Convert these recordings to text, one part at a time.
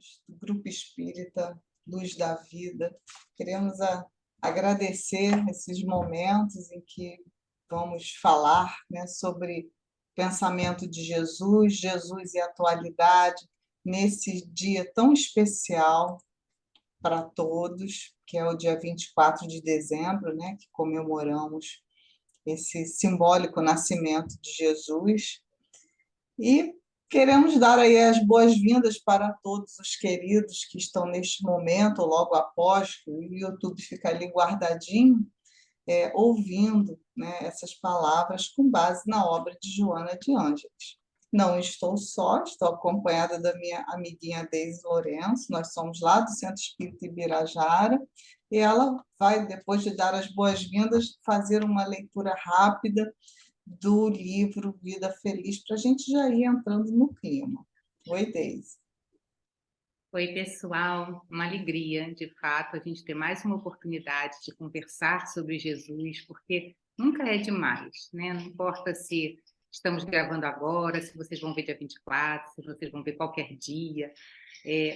amigos do Grupo Espírita Luz da Vida. Queremos agradecer esses momentos em que vamos falar, né, sobre pensamento de Jesus, Jesus e atualidade, nesse dia tão especial para todos, que é o dia 24 de dezembro, né, que comemoramos esse simbólico nascimento de Jesus. E queremos dar aí as boas-vindas para todos os queridos que estão neste momento, ou logo após, que o YouTube fica ali guardadinho, ouvindo, né, essas palavras com base na obra de Joana de Ângeles. Não estou só, estou acompanhada da minha amiguinha Deise Lourenço, nós somos lá do Centro Espírita Ibirajara, e ela vai, depois de dar as boas-vindas, fazer uma leitura rápida do livro Vida Feliz, para a gente já ir entrando no clima. Oi, Deise. Oi, pessoal, uma alegria, de fato, a gente ter mais uma oportunidade de conversar sobre Jesus, porque nunca é demais, né? Não importa se estamos gravando agora, se vocês vão ver dia 24, se vocês vão ver qualquer dia.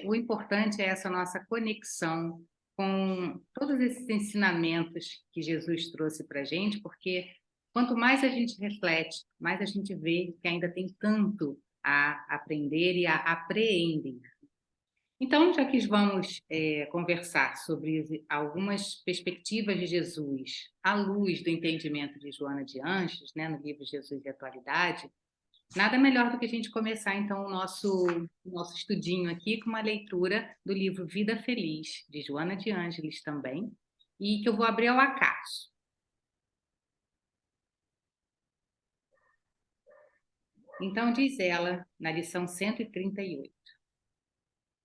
O importante é essa nossa conexão com todos esses ensinamentos que Jesus trouxe para a gente, porque quanto mais a gente reflete, mais a gente vê que ainda tem tanto a aprender e a apreender. Então, já que vamos conversar sobre algumas perspectivas de Jesus à luz do entendimento de Joana de Ângeles, né, no livro Jesus e Atualidade, nada melhor do que a gente começar, então, o nosso estudinho aqui com uma leitura do livro Vida Feliz, de Joana de Ângeles também, e que eu vou abrir ao acaso. Então, diz ela, na lição 138.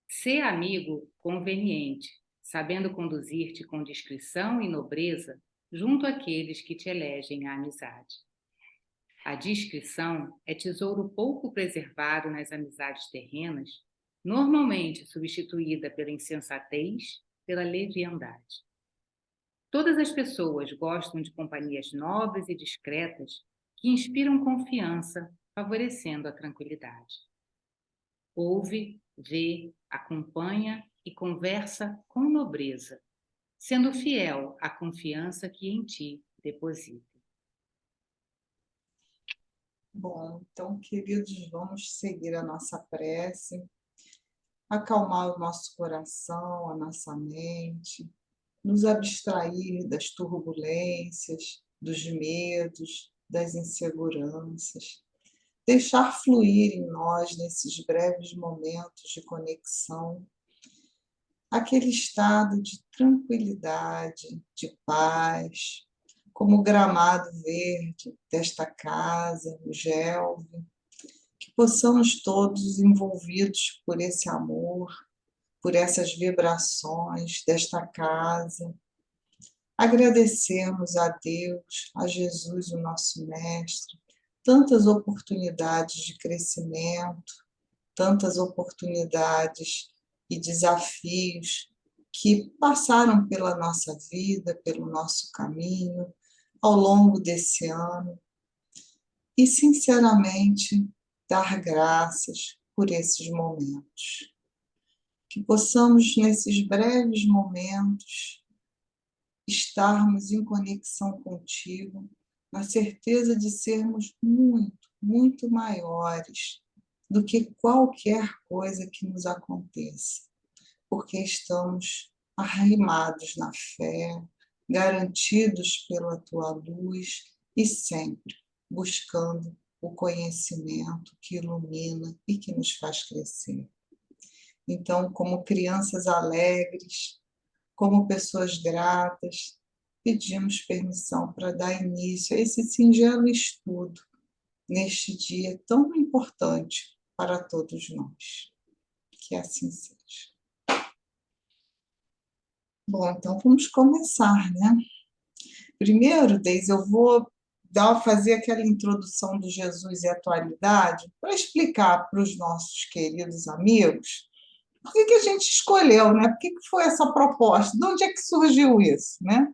Ser amigo conveniente, sabendo conduzir-te com discrição e nobreza junto àqueles que te elegem a amizade. A discrição é tesouro pouco preservado nas amizades terrenas, normalmente substituída pela insensatez, pela leviandade. Todas as pessoas gostam de companhias nobres e discretas que inspiram confiança, favorecendo a tranquilidade. Ouve, vê, acompanha e conversa com nobreza, sendo fiel à confiança que em ti deposita. Bom, então, queridos, vamos seguir a nossa prece, acalmar o nosso coração, a nossa mente, nos abstrair das turbulências, dos medos, das inseguranças, deixar fluir em nós, nesses breves momentos de conexão, aquele estado de tranquilidade, de paz, como o gramado verde desta casa, o gelve, que possamos todos envolvidos por esse amor, por essas vibrações desta casa, agradecermos a Deus, a Jesus, o nosso Mestre, tantas oportunidades de crescimento, tantas oportunidades e desafios que passaram pela nossa vida, pelo nosso caminho, ao longo desse ano, e, sinceramente, dar graças por esses momentos. Que possamos, nesses breves momentos, estarmos em conexão contigo, na certeza de sermos muito, muito maiores do que qualquer coisa que nos aconteça, porque estamos arrimados na fé, garantidos pela tua luz e sempre buscando o conhecimento que ilumina e que nos faz crescer. Então, como crianças alegres, como pessoas gratas, pedimos permissão para dar início a esse singelo estudo neste dia tão importante para todos nós. Que assim seja. Bom, então vamos começar, né? Primeiro, Deise, eu vou fazer aquela introdução do Jesus e Atualidade para explicar para os nossos queridos amigos por que a gente escolheu, né? Por que foi essa proposta? De onde é que surgiu isso, né?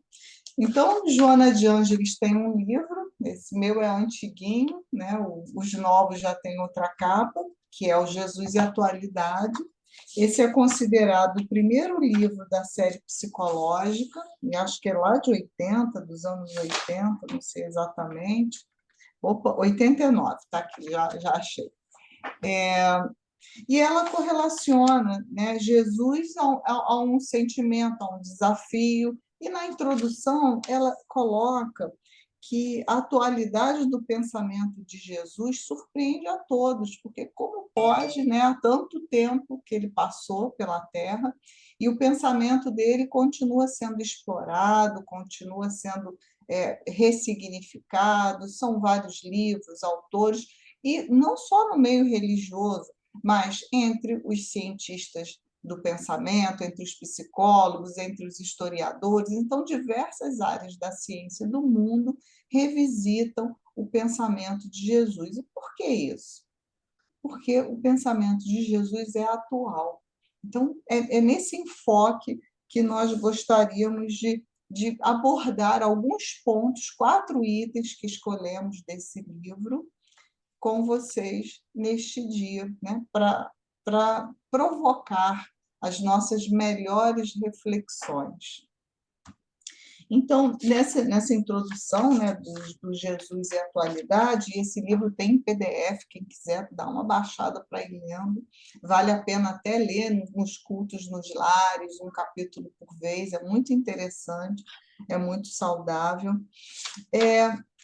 Então, Joana de Ângeles tem um livro, esse meu é antiguinho, né? Os novos já têm outra capa, que é o Jesus e Atualidade, Esse é considerado o primeiro livro da série psicológica, e acho que é lá de 80, dos anos 80, não sei exatamente. Opa, 89, está aqui, já achei. E ela correlaciona, né, Jesus a um sentimento, a um desafio, e na introdução ela coloca que a atualidade do pensamento de Jesus surpreende a todos, porque como pode, né, há tanto tempo que ele passou pela Terra, e o pensamento dele continua sendo explorado, continua sendo ressignificado, são vários livros, autores, e não só no meio religioso, mas entre os cientistas do pensamento, entre os psicólogos, entre os historiadores. Então, diversas áreas da ciência do mundo revisitam o pensamento de Jesus. E por que isso? Porque o pensamento de Jesus é atual. Então, é nesse enfoque que nós gostaríamos de abordar alguns pontos, 4 itens que escolhemos desse livro, com vocês neste dia, né? Para provocar as nossas melhores reflexões. Então, nessa introdução, né, do Jesus e a Atualidade, esse livro tem em PDF, quem quiser dar uma baixada para ir lendo, vale a pena até ler nos cultos nos lares, um capítulo por vez, é muito interessante, é muito saudável.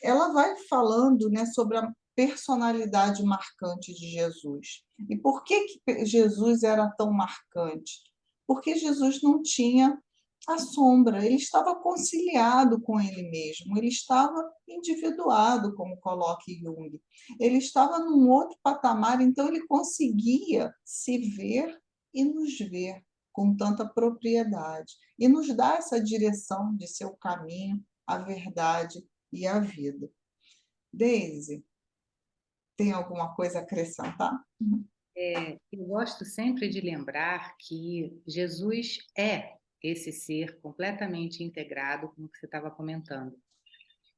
Ela vai falando, né, sobre a personalidade marcante de Jesus. E por que Jesus era tão marcante? Porque Jesus não tinha a sombra, ele estava conciliado com ele mesmo, ele estava individuado, como coloca Jung. Ele estava num outro patamar, então ele conseguia se ver e nos ver com tanta propriedade e nos dá essa direção de seu caminho, a verdade e a vida. Deise, tem alguma coisa a acrescentar? Eu gosto sempre de lembrar que Jesus é esse ser completamente integrado, como você estava comentando.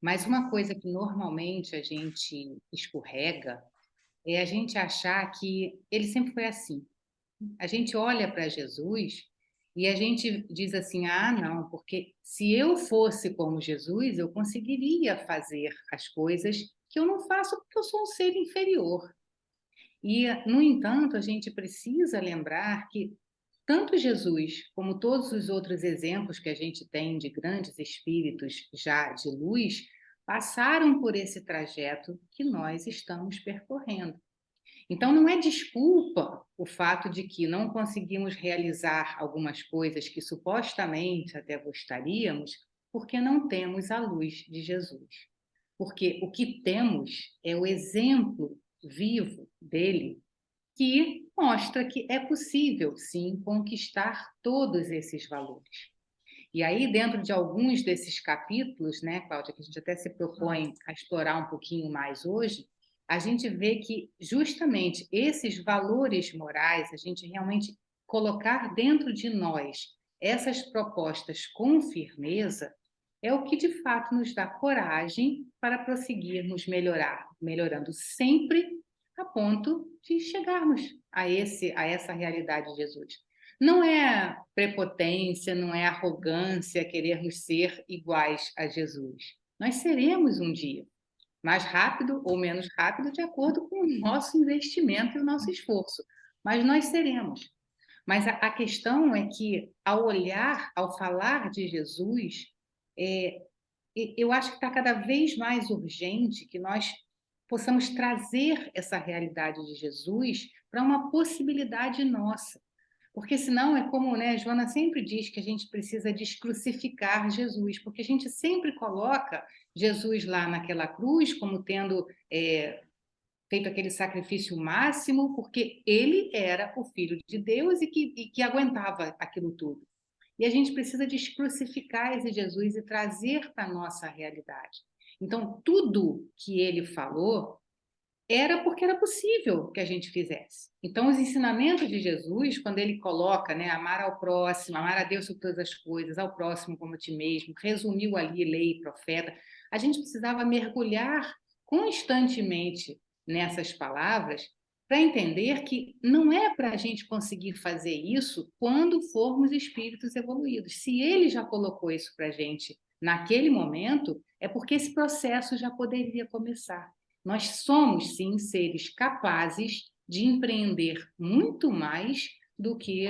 Mas uma coisa que normalmente a gente escorrega é a gente achar que ele sempre foi assim. A gente olha para Jesus e a gente diz assim: ah, não, porque se eu fosse como Jesus, eu conseguiria fazer as coisas que eu não faço porque eu sou um ser inferior. E, no entanto, a gente precisa lembrar que tanto Jesus como todos os outros exemplos que a gente tem de grandes espíritos já de luz passaram por esse trajeto que nós estamos percorrendo. Então, não é desculpa o fato de que não conseguimos realizar algumas coisas que supostamente até gostaríamos, porque não temos a luz de Jesus. Porque o que temos é o exemplo vivo dele, que mostra que é possível, sim, conquistar todos esses valores. E aí, dentro de alguns desses capítulos, né, Cláudia, que a gente até se propõe a explorar um pouquinho mais hoje, a gente vê que justamente esses valores morais, a gente realmente colocar dentro de nós essas propostas com firmeza, é o que de fato nos dá coragem para prosseguirmos melhorando sempre a ponto de chegarmos a essa realidade de Jesus. Não é prepotência, não é arrogância querermos ser iguais a Jesus. Nós seremos um dia, mais rápido ou menos rápido, de acordo com o nosso investimento e o nosso esforço. Mas nós seremos. Mas a questão é que, ao olhar, ao falar de Jesus, é, eu acho que está cada vez mais urgente que nós possamos trazer essa realidade de Jesus para uma possibilidade nossa. Porque senão é como, né, Joana sempre diz que a gente precisa descrucificar Jesus, porque a gente sempre coloca Jesus lá naquela cruz como tendo feito aquele sacrifício máximo, porque ele era o Filho de Deus e que aguentava aquilo tudo. E a gente precisa descrucificar esse Jesus e trazer para a nossa realidade. Então, tudo que ele falou era porque era possível que a gente fizesse. Então, os ensinamentos de Jesus, quando ele coloca, né, amar ao próximo, amar a Deus sobre todas as coisas, ao próximo como a ti mesmo, resumiu ali lei e profeta, a gente precisava mergulhar constantemente nessas palavras para entender que não é para a gente conseguir fazer isso quando formos espíritos evoluídos. Se ele já colocou isso para a gente naquele momento, é porque esse processo já poderia começar. Nós somos, sim, seres capazes de empreender muito mais do que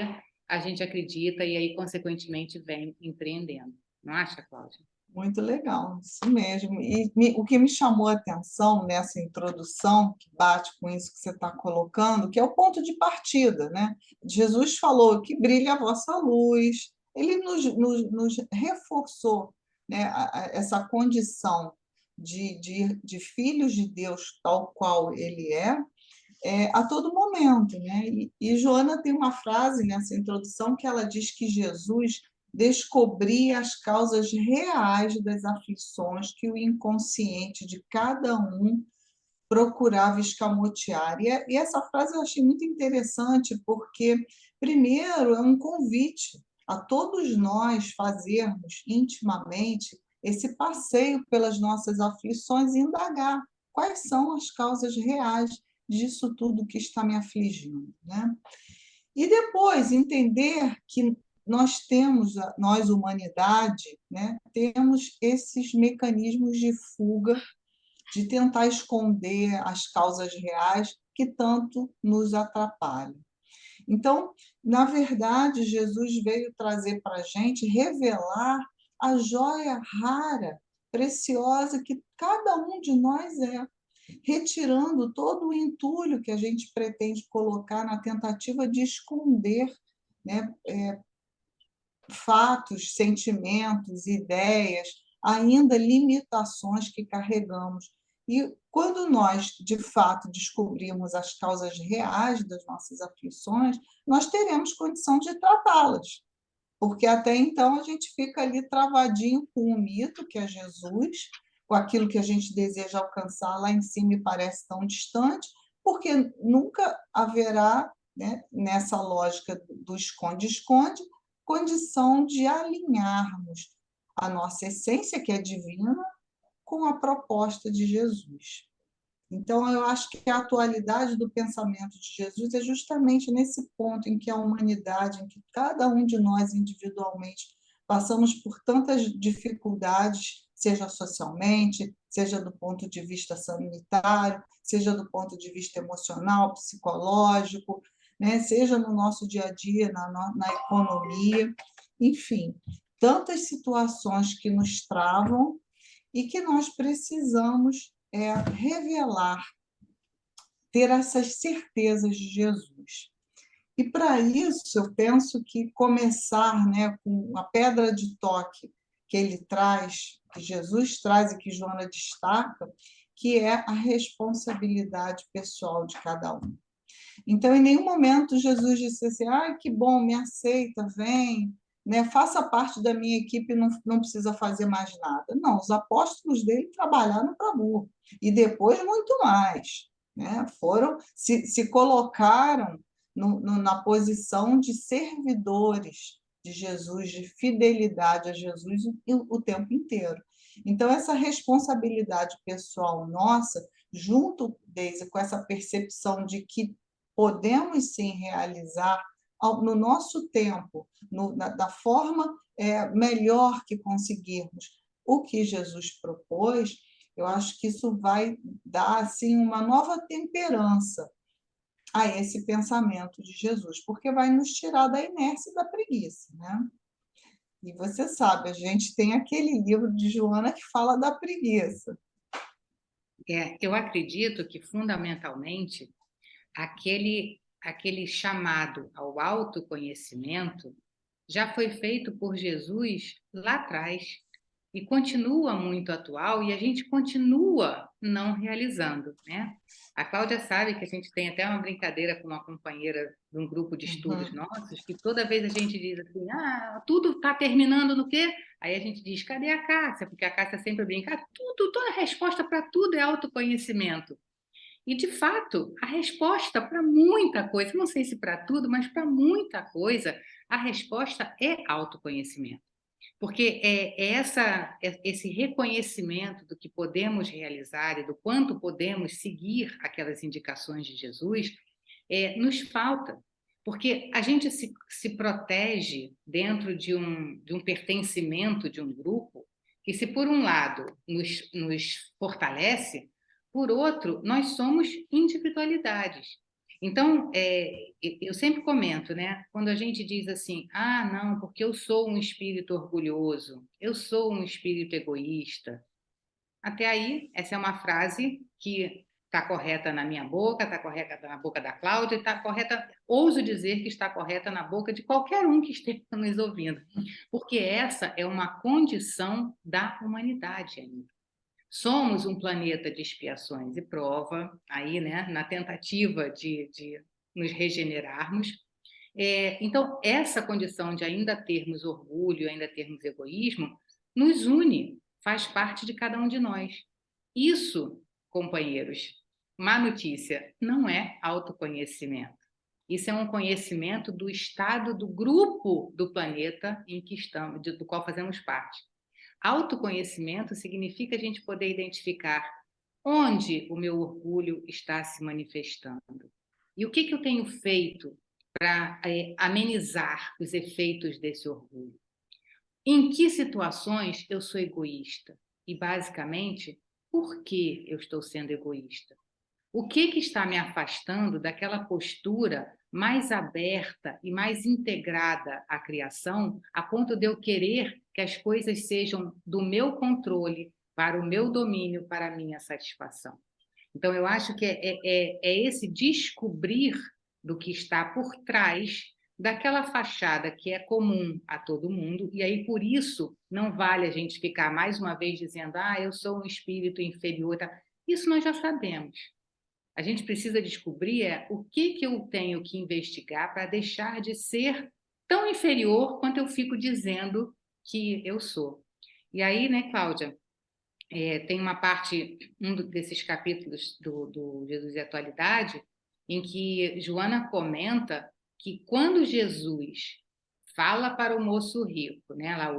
a gente acredita e aí, consequentemente, vem empreendendo. Não acha, Cláudia? Muito legal, isso mesmo. E o que me chamou a atenção nessa introdução, que bate com isso que você está colocando, que é o ponto de partida, né? Jesus falou que brilha a vossa luz, ele nos reforçou, né, essa condição de filhos de Deus, tal qual ele a todo momento, né? E Joana tem uma frase nessa introdução que ela diz que Jesus descobria as causas reais das aflições que o inconsciente de cada um procurava escamotear. E essa frase eu achei muito interessante, porque, primeiro, é um convite a todos nós fazermos intimamente esse passeio pelas nossas aflições e indagar quais são as causas reais disso tudo que está me afligindo, né? E depois entender que nós temos, nós humanidade, né, temos esses mecanismos de fuga, de tentar esconder as causas reais que tanto nos atrapalham. Então, na verdade, Jesus veio trazer para a gente, revelar a joia rara, preciosa que cada um de nós é, retirando todo o entulho que a gente pretende colocar na tentativa de esconder, né, fatos, sentimentos, ideias, ainda limitações que carregamos. E quando nós, de fato, descobrimos as causas reais das nossas aflições, nós teremos condição de tratá-las. Porque até então a gente fica ali travadinho com o mito, que é Jesus, com aquilo que a gente deseja alcançar lá em cima e parece tão distante, porque nunca haverá, né, nessa lógica do esconde-esconde, condição de alinharmos a nossa essência, que é divina, com a proposta de Jesus. Então, eu acho que a atualidade do pensamento de Jesus é justamente nesse ponto em que a humanidade, em que cada um de nós individualmente passamos por tantas dificuldades, seja socialmente, seja do ponto de vista sanitário, seja do ponto de vista emocional, psicológico, né? Seja no nosso dia a dia, na economia, enfim, tantas situações que nos travam e que nós precisamos revelar, ter essas certezas de Jesus. E para isso, eu penso que começar, né, com a pedra de toque que ele traz, que Jesus traz e que Joana destaca, que é a responsabilidade pessoal de cada um. Então, em nenhum momento Jesus disse assim: ah, que bom, me aceita, vem, né? Faça parte da minha equipe, não precisa fazer mais nada. Não, os apóstolos dele trabalharam para burro, e depois muito mais. Né? Se colocaram na posição de servidores de Jesus, de fidelidade a Jesus o tempo inteiro. Então, essa responsabilidade pessoal nossa, junto, Deise, com essa percepção de que podemos sim realizar no nosso tempo, da forma melhor que conseguirmos o que Jesus propôs, eu acho que isso vai dar assim, uma nova temperança a esse pensamento de Jesus, porque vai nos tirar da inércia e da preguiça, né? E você sabe, a gente tem aquele livro de Joana que fala da preguiça. Eu acredito que, fundamentalmente, aquele chamado ao autoconhecimento já foi feito por Jesus lá atrás e continua muito atual e a gente continua não realizando, né? A Cláudia sabe que a gente tem até uma brincadeira com uma companheira de um grupo de estudos nossos, que toda vez a gente diz assim, tudo está terminando no quê? Aí a gente diz, cadê a Cássia? Porque a Cássia sempre brinca, toda resposta para tudo é autoconhecimento. E, de fato, a resposta para muita coisa, não sei se para tudo, mas para muita coisa, a resposta é autoconhecimento. Porque esse reconhecimento do que podemos realizar e do quanto podemos seguir aquelas indicações de Jesus nos falta. Porque a gente se protege dentro de um pertencimento de um grupo, que se por um lado nos fortalece, por outro, nós somos individualidades. Então, eu sempre comento, né? Quando a gente diz assim, ah, não, porque eu sou um espírito orgulhoso, eu sou um espírito egoísta. Até aí, essa é uma frase que está correta na minha boca, está correta na boca da Cláudia, está correta, ouso dizer que está correta na boca de qualquer um que esteja nos ouvindo, porque essa é uma condição da humanidade ainda. Somos um planeta de expiações e prova, aí, né, na tentativa de nos regenerarmos. Então, essa condição de ainda termos orgulho, ainda termos egoísmo, nos une, faz parte de cada um de nós. Isso, companheiros, má notícia, não é autoconhecimento. Isso é um conhecimento do estado do grupo do planeta em que estamos, do qual fazemos parte. Autoconhecimento significa a gente poder identificar onde o meu orgulho está se manifestando. E o que eu tenho feito para amenizar os efeitos desse orgulho? Em que situações eu sou egoísta? E, basicamente, por que eu estou sendo egoísta? O que está me afastando daquela postura mais aberta e mais integrada à criação, a ponto de eu querer que as coisas sejam do meu controle, para o meu domínio, para a minha satisfação? Então, eu acho que é esse descobrir do que está por trás daquela fachada que é comum a todo mundo, e aí por isso não vale a gente ficar mais uma vez dizendo, ah, eu sou um espírito inferior. Tá? Isso nós já sabemos. A gente precisa descobrir o que eu tenho que investigar para deixar de ser tão inferior quanto eu fico dizendo que eu sou. E aí, né, Cláudia, tem uma parte, desses capítulos do Jesus e Atualidade, em que Joana comenta que quando Jesus fala para o moço rico, né, lá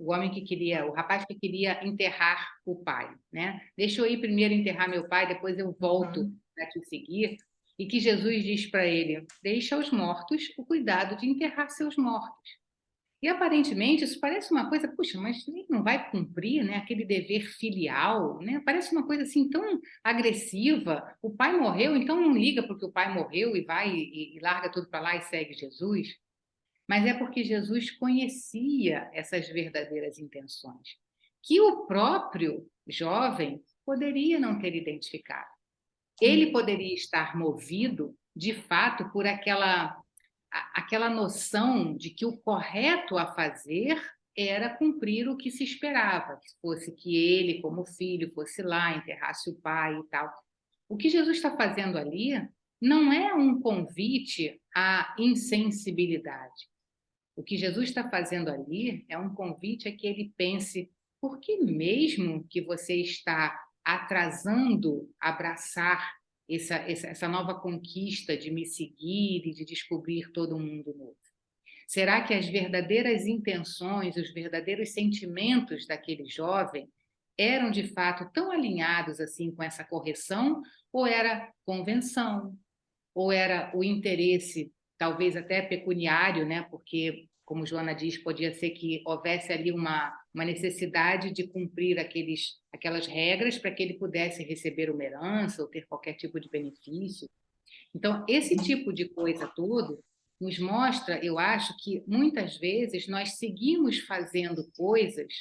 o homem que queria, o rapaz que queria enterrar o pai, né? Deixa eu ir primeiro enterrar meu pai, depois eu volto para te seguir. E que Jesus diz para ele: deixa aos mortos o cuidado de enterrar seus mortos. E aparentemente isso parece uma coisa, puxa, mas ele não vai cumprir, né, aquele dever filial, né? Parece uma coisa assim tão agressiva. O pai morreu, então não liga porque o pai morreu e vai e larga tudo para lá e segue Jesus. Mas é porque Jesus conhecia essas verdadeiras intenções, que o próprio jovem poderia não ter identificado. Ele poderia estar movido, de fato, por aquela noção de que o correto a fazer era cumprir o que se esperava, que fosse que ele, como filho, fosse lá, enterrasse o pai e tal. O que Jesus está fazendo ali não é um convite à insensibilidade. O que Jesus está fazendo ali é um convite a que ele pense: por que mesmo que você está atrasando abraçar essa nova conquista de me seguir e de descobrir todo um mundo novo? Será que as verdadeiras intenções, os verdadeiros sentimentos daquele jovem eram de fato tão alinhados assim com essa correção, ou era convenção, ou era o interesse, talvez até pecuniário, né? Porque, como Joana diz, podia ser que houvesse ali uma necessidade de cumprir aquelas regras para que ele pudesse receber uma herança ou ter qualquer tipo de benefício. Então, esse tipo de coisa tudo nos mostra, eu acho, que muitas vezes nós seguimos fazendo coisas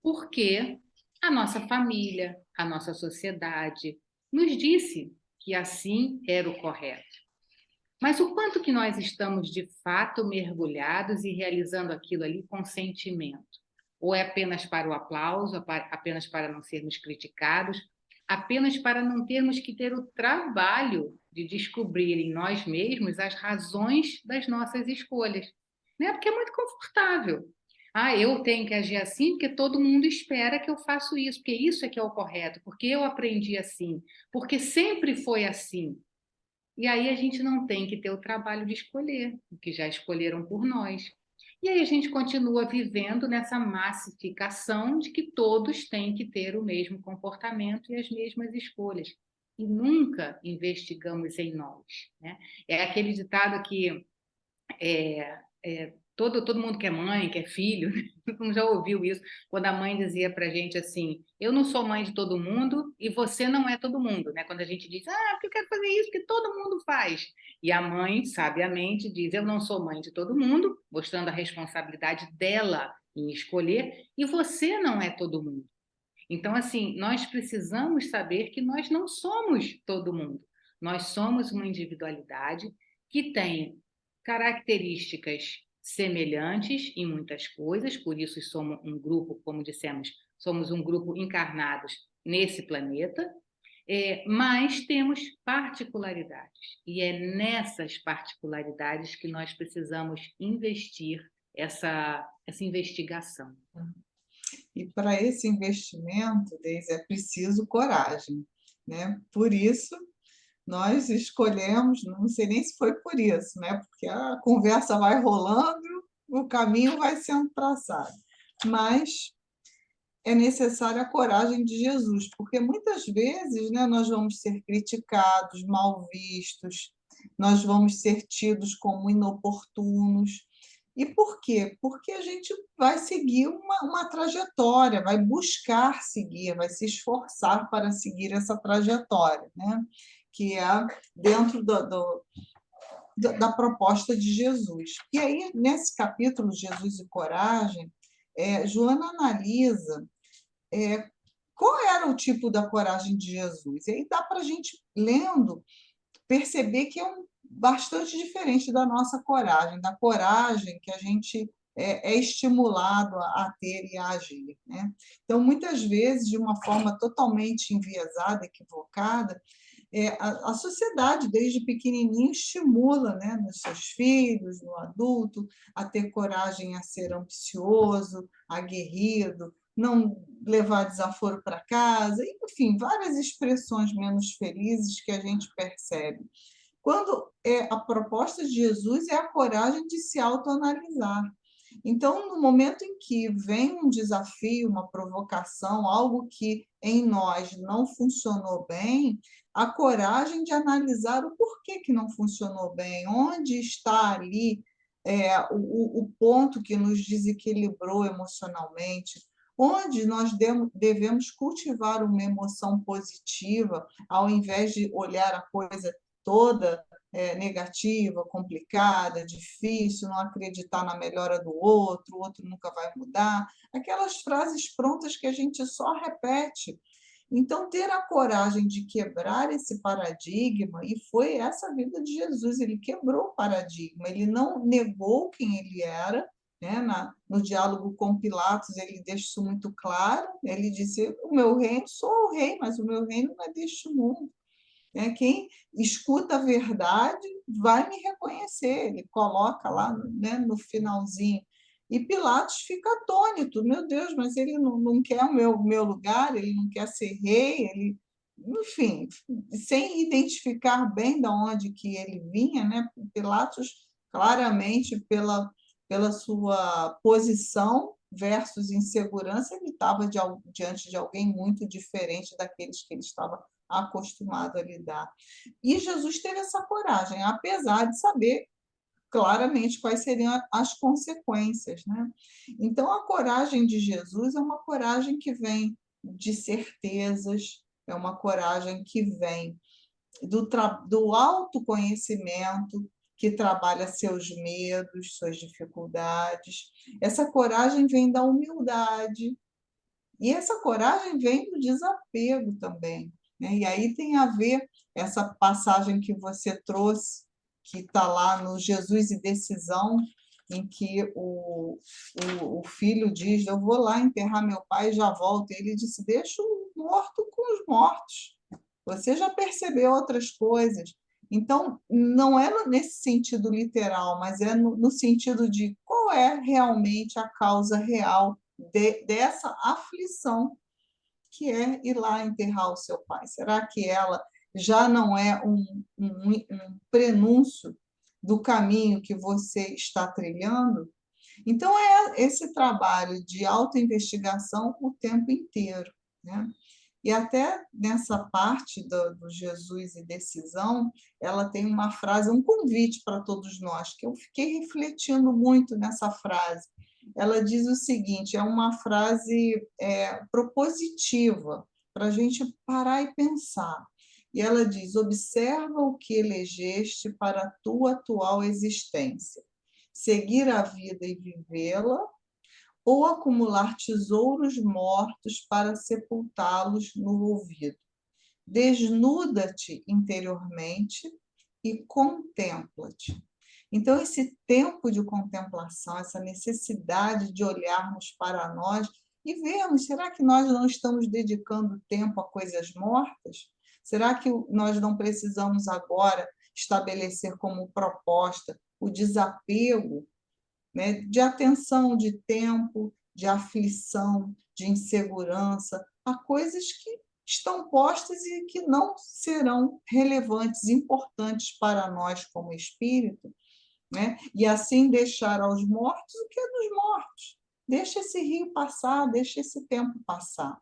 porque a nossa família, a nossa sociedade nos disse que assim era o correto. Mas o quanto que nós estamos de fato mergulhados e realizando aquilo ali com sentimento? Ou é apenas para o aplauso, apenas para não sermos criticados, apenas para não termos que ter o trabalho de descobrir em nós mesmos as razões das nossas escolhas? Né? Porque é muito confortável. Ah, eu tenho que agir assim porque todo mundo espera que eu faça isso, porque isso é que é o correto, porque eu aprendi assim, porque sempre foi assim. E aí a gente não tem que ter o trabalho de escolher, o que já escolheram por nós. E aí a gente continua vivendo nessa massificação de que todos têm que ter o mesmo comportamento e as mesmas escolhas. e nunca investigamos em nós, né? É aquele ditado que todo mundo que é mãe, que é filho, todo mundo já ouviu isso, quando a mãe dizia para a gente assim: eu não sou mãe de todo mundo e você não é todo mundo, né? Quando a gente diz, porque eu quero fazer isso, porque todo mundo faz. E a mãe, sabiamente, diz: eu não sou mãe de todo mundo, mostrando a responsabilidade dela em escolher, e você não é todo mundo. Então, assim, nós precisamos saber que nós não somos todo mundo. Nós somos uma individualidade que tem características semelhantes em muitas coisas, por isso somos um grupo, como dissemos, somos um grupo encarnados nesse planeta, mas temos particularidades. E é nessas particularidades que nós precisamos investir essa investigação. E para esse investimento, Deise, é preciso coragem, né? Por isso, nós escolhemos, não sei nem se foi por isso, né? Porque a conversa vai rolando, o caminho vai sendo traçado. Mas é necessária a coragem de Jesus, porque muitas vezes, né, nós vamos ser criticados, mal vistos, nós vamos ser tidos como inoportunos. E por quê? Porque a gente vai seguir uma trajetória, vai buscar seguir, vai se esforçar para seguir essa trajetória, né? Que é dentro da proposta de Jesus. E aí, nesse capítulo, Jesus e Coragem, Joana analisa qual era o tipo da coragem de Jesus. E aí dá para a gente, lendo, perceber que é bastante diferente da nossa coragem, da coragem que a gente é estimulado a ter e a agir, né? Então, muitas vezes, de uma forma totalmente enviesada, equivocada, a sociedade, desde pequenininho, estimula, né, nos seus filhos, no adulto, a ter coragem, a ser ambicioso, aguerrido, não levar desaforo para casa, enfim, várias expressões menos felizes que a gente percebe. Quando a proposta de Jesus é a coragem de se autoanalisar. Então, no momento em que vem um desafio, uma provocação, algo que em nós não funcionou bem, a coragem de analisar o porquê que não funcionou bem, onde está ali o ponto que nos desequilibrou emocionalmente, onde nós devemos cultivar uma emoção positiva, ao invés de olhar a coisa toda negativa, complicada, difícil, não acreditar na melhora do outro, o outro nunca vai mudar, aquelas frases prontas que a gente só repete. Então, ter a coragem de quebrar esse paradigma, e foi essa a vida de Jesus, ele quebrou o paradigma, ele não negou quem ele era, né? No diálogo com Pilatos, ele deixa isso muito claro, ele disse, o meu reino, sou o rei, mas o meu reino não é deste mundo. Quem escuta a verdade vai me reconhecer, ele coloca lá, né, no finalzinho. E Pilatos fica atônito, meu Deus, mas ele não quer o meu lugar, ele não quer ser rei, ele, enfim, sem identificar bem de onde que ele vinha, né? Pilatos, claramente, pela sua posição versus insegurança, ele estava diante de alguém muito diferente daqueles que ele estava acostumado a lidar. E Jesus teve essa coragem, apesar de saber claramente quais seriam as consequências, né? Então, a coragem de Jesus é uma coragem que vem de certezas, é uma coragem que vem do autoconhecimento, que trabalha seus medos, suas dificuldades. Essa coragem vem da humildade, e essa coragem vem do desapego também, né? E aí tem a ver essa passagem que você trouxe, que está lá no Jesus e Decisão, em que o filho diz, eu vou lá enterrar meu pai e já volto. E ele disse, deixa o morto com os mortos. Você já percebeu outras coisas. Então, não é nesse sentido literal, mas é no sentido de qual é realmente a causa real dessa aflição que é ir lá enterrar o seu pai. Será que ela já não é um prenúncio do caminho que você está trilhando? Então, é esse trabalho de autoinvestigação o tempo inteiro, né? E até nessa parte do Jesus e decisão, ela tem uma frase, um convite para todos nós, que eu fiquei refletindo muito nessa frase. Ela diz o seguinte, é uma frase propositiva, para a gente parar e pensar. E ela diz, observa o que elegeste para a tua atual existência. Seguir a vida e vivê-la, ou acumular tesouros mortos para sepultá-los no ouvido. Desnuda-te interiormente e contempla-te. Então, esse tempo de contemplação, essa necessidade de olharmos para nós e vermos, será que nós não estamos dedicando tempo a coisas mortas? Será que nós não precisamos agora estabelecer como proposta o desapego, né, de atenção, de tempo, de aflição, de insegurança, a coisas que estão postas e que não serão relevantes, importantes para nós como espírito, né? E assim deixar aos mortos o que é dos mortos. Deixa esse rio passar, deixa esse tempo passar.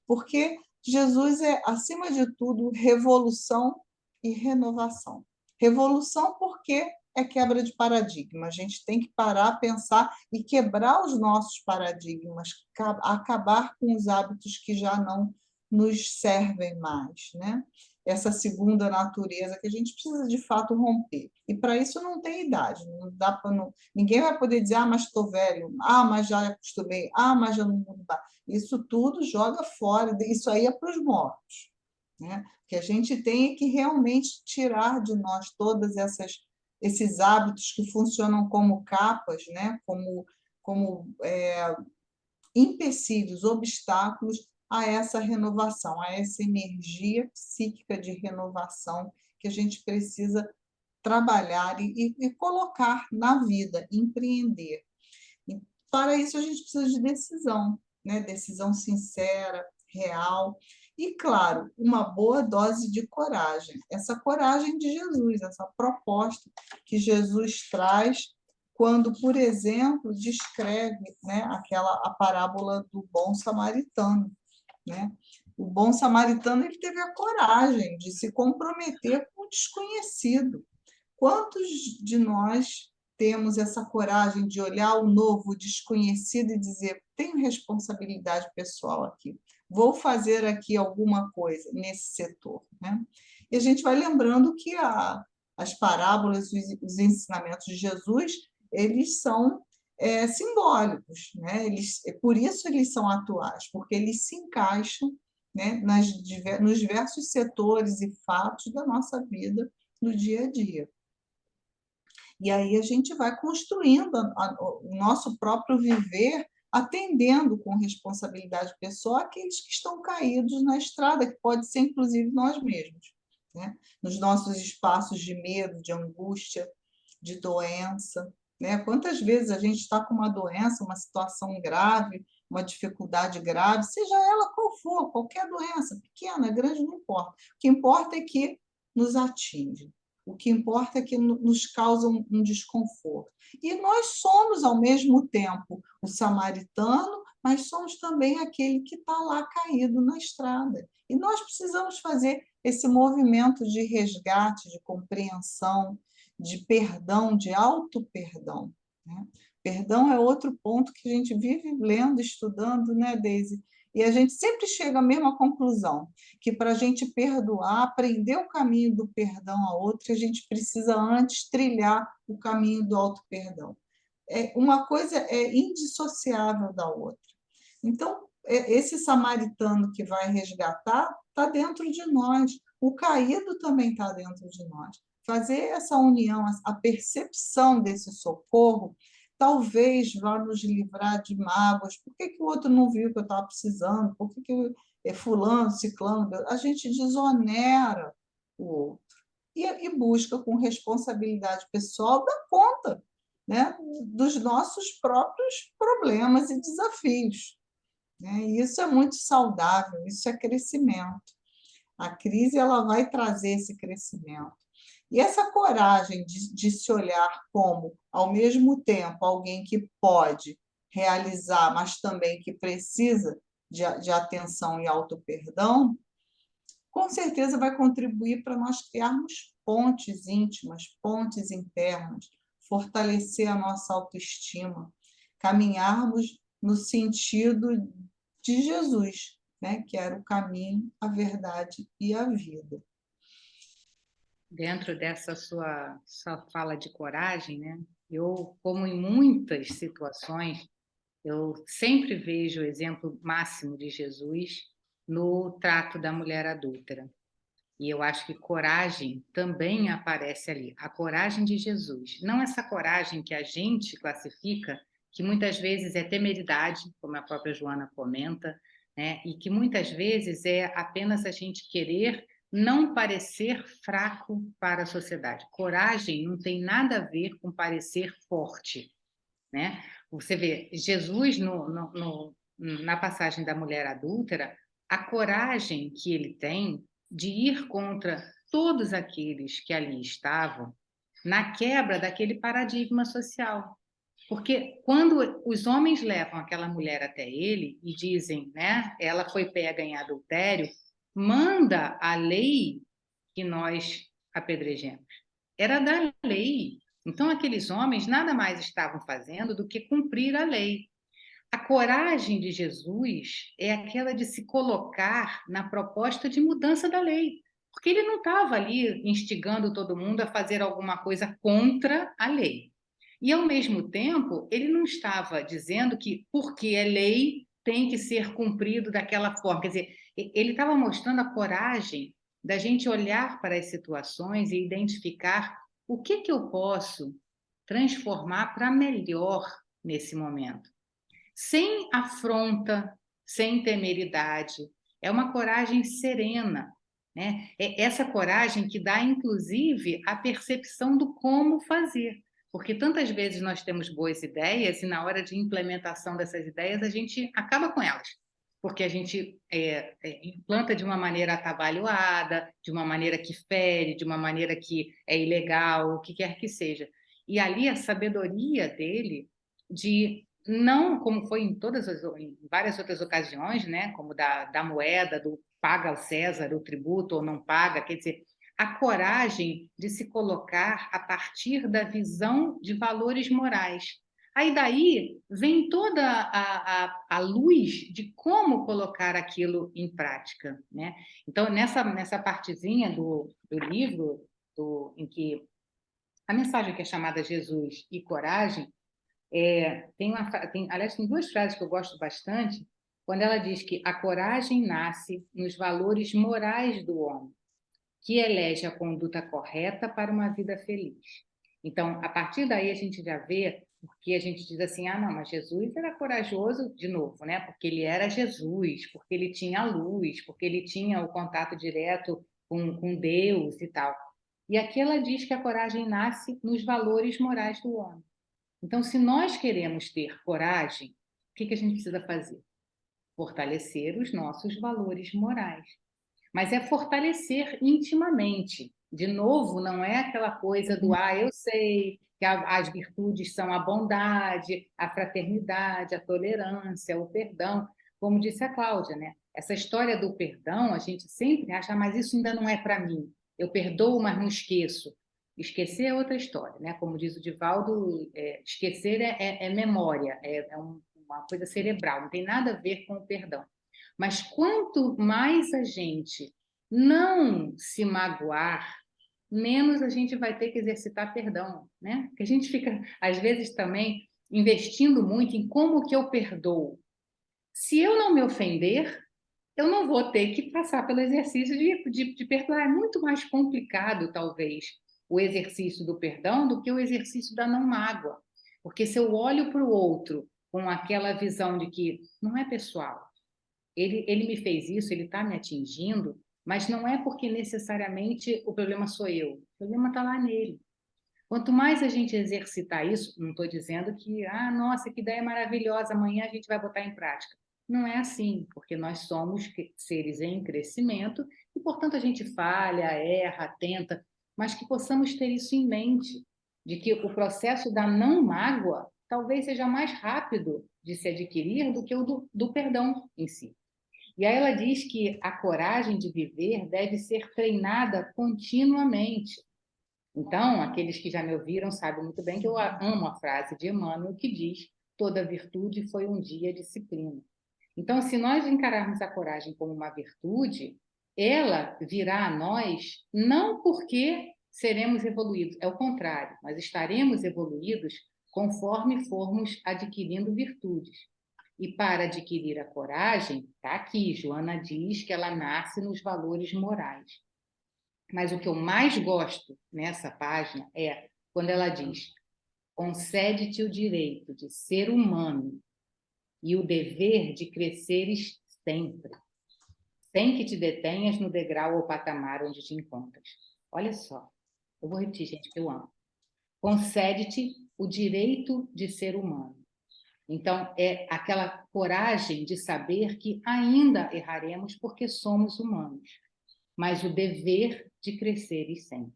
Porque Jesus é, acima de tudo, revolução e renovação. Revolução porque é quebra de paradigma. A gente tem que parar, pensar e quebrar os nossos paradigmas, acabar com os hábitos que já não nos servem mais, né? Essa segunda natureza que a gente precisa de fato romper. E para isso não tem idade, não dá para não, ninguém vai poder dizer, ah, mas estou velho, ah, mas já acostumei, ah, mas já não mudo. Isso tudo joga fora, isso aí é para os mortos, né? Que a gente tem que realmente tirar de nós todas esses hábitos que funcionam como capas, né? Como empecilhos, obstáculos a essa renovação, a essa energia psíquica de renovação que a gente precisa trabalhar e colocar na vida, empreender. E para isso, a gente precisa de decisão, né? Decisão sincera, real, e, claro, uma boa dose de coragem. Essa coragem de Jesus, essa proposta que Jesus traz quando, por exemplo, descreve, né, a parábola do bom samaritano, né? O bom samaritano ele teve a coragem de se comprometer com o desconhecido. Quantos de nós temos essa coragem de olhar o novo, o desconhecido e dizer, tenho responsabilidade pessoal aqui, vou fazer aqui alguma coisa nesse setor, né? E a gente vai lembrando que as parábolas, os ensinamentos de Jesus, eles são simbólicos, né? Por isso eles são atuais, porque eles se encaixam, né, nos diversos setores e fatos da nossa vida no dia a dia. E aí a gente vai construindo o nosso próprio viver, atendendo com responsabilidade pessoal aqueles que estão caídos na estrada, que pode ser inclusive nós mesmos, né? Nos nossos espaços de medo, de angústia, de doença, né? Quantas vezes a gente está com uma doença, uma situação grave, uma dificuldade grave, seja ela qual for, qualquer doença, pequena, grande, não importa. O que importa é que nos atinge. O que importa é que nos causa um desconforto. E nós somos, ao mesmo tempo, o samaritano, mas somos também aquele que está lá caído na estrada. E nós precisamos fazer esse movimento de resgate, de compreensão, de perdão, de auto-perdão, né? Perdão é outro ponto que a gente vive lendo, estudando, né, Deise? E a gente sempre chega à mesma conclusão, que para a gente perdoar, aprender o caminho do perdão a outro, a gente precisa antes trilhar o caminho do auto-perdão. Uma coisa é indissociável da outra. Então, esse samaritano que vai resgatar está dentro de nós, o caído também está dentro de nós. Fazer essa união, a percepção desse socorro, talvez vá nos livrar de mágoas. Por que o outro não viu que eu estava precisando? Por que fulano, ciclano? A gente desonera o outro e busca, com responsabilidade pessoal, dar conta, né, dos nossos próprios problemas e desafios, né? E isso é muito saudável, isso é crescimento. A crise ela vai trazer esse crescimento. E essa coragem de se olhar como, ao mesmo tempo, alguém que pode realizar, mas também que precisa de atenção e auto-perdão, com certeza vai contribuir para nós criarmos pontes íntimas, pontes internas, fortalecer a nossa autoestima, caminharmos no sentido de Jesus, né, que era o caminho, a verdade e a vida. Dentro dessa sua fala de coragem, né? Eu, como em muitas situações, eu sempre vejo o exemplo máximo de Jesus no trato da mulher adúltera. E eu acho que coragem também aparece ali, a coragem de Jesus. Não essa coragem que a gente classifica, que muitas vezes é temeridade, como a própria Joana comenta, né? E que muitas vezes é apenas a gente querer não parecer fraco para a sociedade. Coragem não tem nada a ver com parecer forte, né? Você vê Jesus na passagem da mulher adúltera, a coragem que ele tem de ir contra todos aqueles que ali estavam na quebra daquele paradigma social. Porque quando os homens levam aquela mulher até ele e dizem, né, ela foi pega em adultério, manda a lei que nós apedrejemos. Era da lei. Então, aqueles homens nada mais estavam fazendo do que cumprir a lei. A coragem de Jesus é aquela de se colocar na proposta de mudança da lei, porque ele não estava ali instigando todo mundo a fazer alguma coisa contra a lei. E, ao mesmo tempo, ele não estava dizendo que, porque é lei, tem que ser cumprido daquela forma. Quer dizer, ele estava mostrando a coragem da gente olhar para as situações e identificar o que eu posso transformar para melhor nesse momento sem afronta, sem temeridade. É uma coragem serena, né? É essa coragem que dá, inclusive, a percepção do como fazer. Porque tantas vezes nós temos boas ideias e na hora de implementação dessas ideias a gente acaba com elas. Porque a gente implanta de uma maneira atabalhoada, de uma maneira que fere, de uma maneira que é ilegal, o que quer que seja. E ali a sabedoria dele de não, como foi em várias outras ocasiões, né, como da moeda, do paga ao César o tributo ou não paga, quer dizer, a coragem de se colocar a partir da visão de valores morais. Aí daí vem toda a luz de como colocar aquilo em prática, né? Então, nessa partezinha do livro, em que a mensagem que é chamada Jesus e Coragem, aliás, tem duas frases que eu gosto bastante, quando ela diz que a coragem nasce nos valores morais do homem, que elege a conduta correta para uma vida feliz. Então, a partir daí a gente já vê, porque a gente diz assim, ah, não, mas Jesus era corajoso, de novo, né? Porque ele era Jesus, porque ele tinha a luz, porque ele tinha o contato direto com Deus e tal. E aqui ela diz que a coragem nasce nos valores morais do homem. Então, se nós queremos ter coragem, o que a gente precisa fazer? Fortalecer os nossos valores morais. Mas é fortalecer intimamente. De novo, não é aquela coisa do, eu sei que as virtudes são a bondade, a fraternidade, a tolerância, o perdão, como disse a Cláudia, né? Essa história do perdão, a gente sempre acha, mas isso ainda não é para mim. Eu perdoo, mas não esqueço. Esquecer é outra história, né? Como diz o Divaldo, esquecer é memória, uma coisa cerebral, não tem nada a ver com o perdão. Mas quanto mais a gente não se magoar, menos a gente vai ter que exercitar perdão, né? Porque a gente fica, às vezes, também investindo muito em como que eu perdoo. Se eu não me ofender, eu não vou ter que passar pelo exercício de perdoar. É muito mais complicado, talvez, o exercício do perdão do que o exercício da não mágoa. Porque se eu olho para o outro com aquela visão de que não é pessoal, ele me fez isso, ele está me atingindo, mas não é porque necessariamente o problema sou eu. O problema está lá nele. Quanto mais a gente exercitar isso, não estou dizendo que, nossa, que ideia maravilhosa, amanhã a gente vai botar em prática. Não é assim, porque nós somos seres em crescimento e, portanto, a gente falha, erra, tenta, mas que possamos ter isso em mente, de que o processo da não mágoa talvez seja mais rápido de se adquirir do que o do perdão em si. E aí ela diz que a coragem de viver deve ser treinada continuamente. Então, aqueles que já me ouviram sabem muito bem que eu amo a frase de Emmanuel que diz: toda virtude foi um dia disciplina. Então, se nós encararmos a coragem como uma virtude, ela virá a nós não porque seremos evoluídos, é o contrário, nós estaremos evoluídos conforme formos adquirindo virtudes. E para adquirir a coragem, está aqui, Joana diz que ela nasce nos valores morais. Mas o que eu mais gosto nessa página é quando ela diz: concede-te o direito de ser humano e o dever de cresceres sempre, sem que te detenhas no degrau ou patamar onde te encontras. Olha só, eu vou repetir, gente, que eu amo. Concede-te o direito de ser humano. Então, é aquela coragem de saber que ainda erraremos porque somos humanos, mas o dever de cresceres sempre.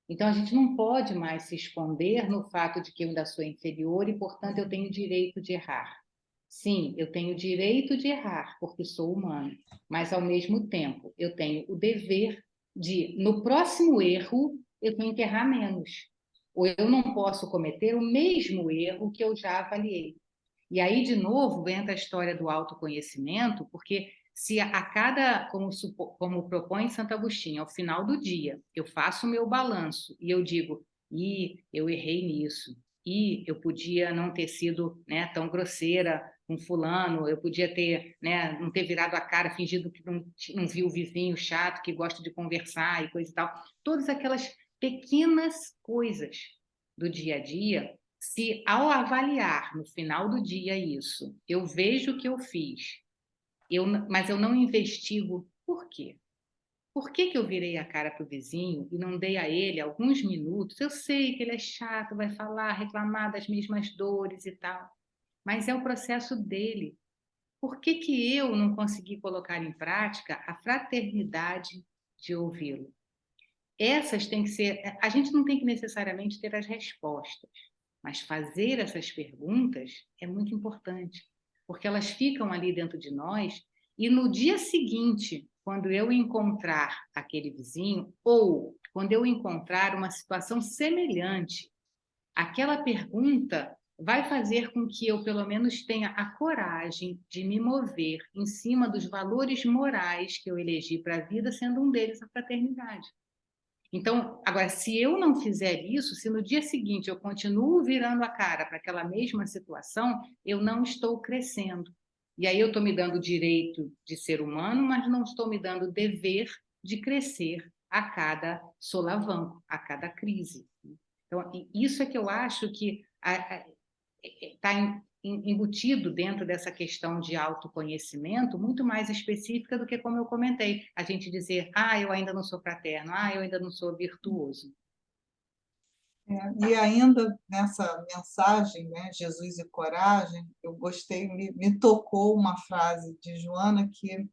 Então, a gente não pode mais se esconder no fato de que eu ainda sou inferior e, portanto, eu tenho direito de errar. Sim, eu tenho direito de errar, porque sou humano, mas, ao mesmo tempo, eu tenho o dever de, no próximo erro, eu tenho que errar menos. Ou eu não posso cometer o mesmo erro que eu já avaliei. E aí, de novo, entra a história do autoconhecimento, porque se a cada, como propõe Santo Agostinho, ao final do dia, eu faço o meu balanço e eu digo, eu errei nisso, eu podia não ter sido, né, tão grosseira com fulano, eu podia ter, né, não ter virado a cara, fingido que não viu o vizinho chato que gosta de conversar e coisa e tal. Todas aquelas pequenas coisas do dia a dia, se ao avaliar no final do dia isso, eu vejo o que eu fiz, mas eu não investigo por quê. Por que que eu virei a cara para o vizinho e não dei a ele alguns minutos? Eu sei que ele é chato, vai falar, reclamar das mesmas dores e tal, mas é o processo dele. Por que que eu não consegui colocar em prática a fraternidade de ouvi-lo? Essas têm que ser. A gente não tem que necessariamente ter as respostas, mas fazer essas perguntas é muito importante, porque elas ficam ali dentro de nós e no dia seguinte, quando eu encontrar aquele vizinho ou quando eu encontrar uma situação semelhante, aquela pergunta vai fazer com que eu, pelo menos, tenha a coragem de me mover em cima dos valores morais que eu elegi para a vida, sendo um deles a fraternidade. Então, agora, se eu não fizer isso, se no dia seguinte eu continuo virando a cara para aquela mesma situação, eu não estou crescendo. E aí eu estou me dando o direito de ser humano, mas não estou me dando o dever de crescer a cada solavanco, a cada crise. Então, isso é que eu acho que está embutido dentro dessa questão de autoconhecimento muito mais específica do que como eu comentei, a gente dizer, eu ainda não sou fraterno, eu ainda não sou virtuoso. E ainda nessa mensagem, né, Jesus e Coragem, eu gostei, me tocou uma frase de Joana que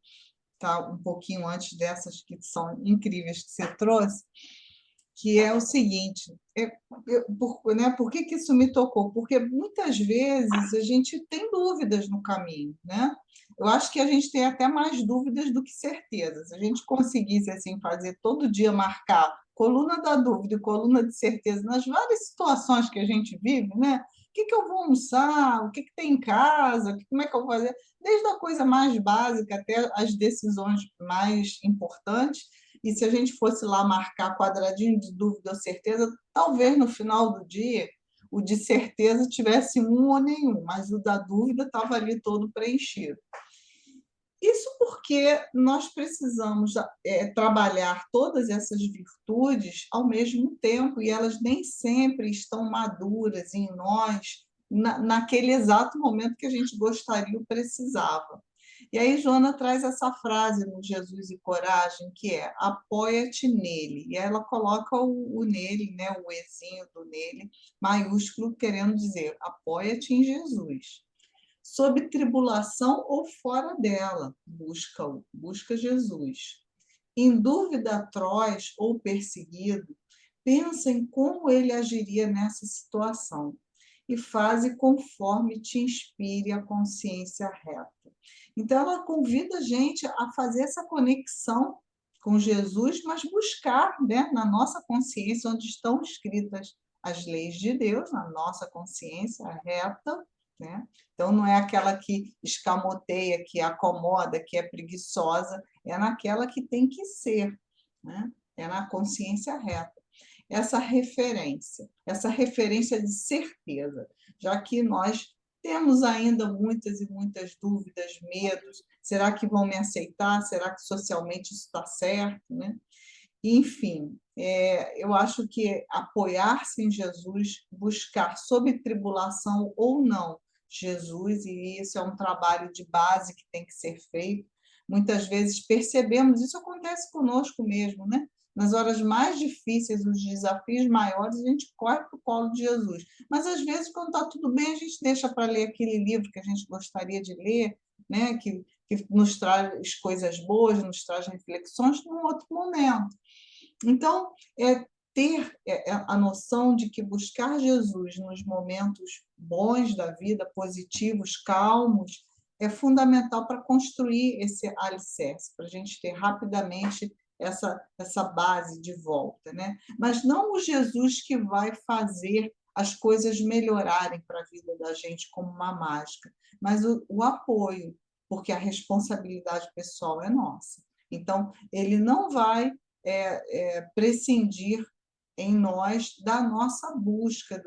está um pouquinho antes dessas que são incríveis que você trouxe, que é o seguinte, por que que isso me tocou? Porque muitas vezes a gente tem dúvidas no caminho, né? Eu acho que a gente tem até mais dúvidas do que certezas. Se a gente conseguisse assim fazer todo dia marcar coluna da dúvida e coluna de certeza nas várias situações que a gente vive, né? O que que eu vou almoçar? O que que tem em casa? Como é que eu vou fazer? Desde a coisa mais básica até as decisões mais importantes. E se a gente fosse lá marcar quadradinho de dúvida ou certeza, talvez no final do dia o de certeza tivesse um ou nenhum, mas o da dúvida estava ali todo preenchido. Isso porque nós precisamos trabalhar todas essas virtudes ao mesmo tempo e elas nem sempre estão maduras em nós naquele exato momento que a gente gostaria ou precisava. E aí Joana traz essa frase no Jesus e Coragem, que é apoia-te nele. E ela coloca o nele, né, o ezinho do nele, maiúsculo, querendo dizer apoia-te em Jesus. Sob tribulação ou fora dela, busca Jesus. Em dúvida atroz ou perseguido, pensa em como ele agiria nessa situação e faze conforme te inspire a consciência reta. Então, ela convida a gente a fazer essa conexão com Jesus, mas buscar, né, na nossa consciência, onde estão escritas as leis de Deus, na nossa consciência reta, né? Então, não é aquela que escamoteia, que acomoda, que é preguiçosa, é naquela que tem que ser, né? É na consciência reta. Essa referência de certeza, já que nós temos ainda muitas e muitas dúvidas, medos. Será que vão me aceitar? Será que socialmente isso está certo? Né? Enfim, eu acho que apoiar-se em Jesus, buscar sob tribulação ou não Jesus, e isso é um trabalho de base que tem que ser feito. Muitas vezes percebemos, isso acontece conosco mesmo, né? Nas horas mais difíceis, os desafios maiores, a gente corre para o colo de Jesus. Mas, às vezes, quando está tudo bem, a gente deixa para ler aquele livro que a gente gostaria de ler, né? Que nos traz coisas boas, nos traz reflexões, num outro momento. Então, ter a noção de que buscar Jesus nos momentos bons da vida, positivos, calmos, é fundamental para construir esse alicerce, para a gente ter rapidamente essa base de volta, né? Mas não o Jesus que vai fazer as coisas melhorarem para a vida da gente como uma mágica, mas o apoio, porque a responsabilidade pessoal é nossa. Então, ele não vai prescindir em nós da nossa busca,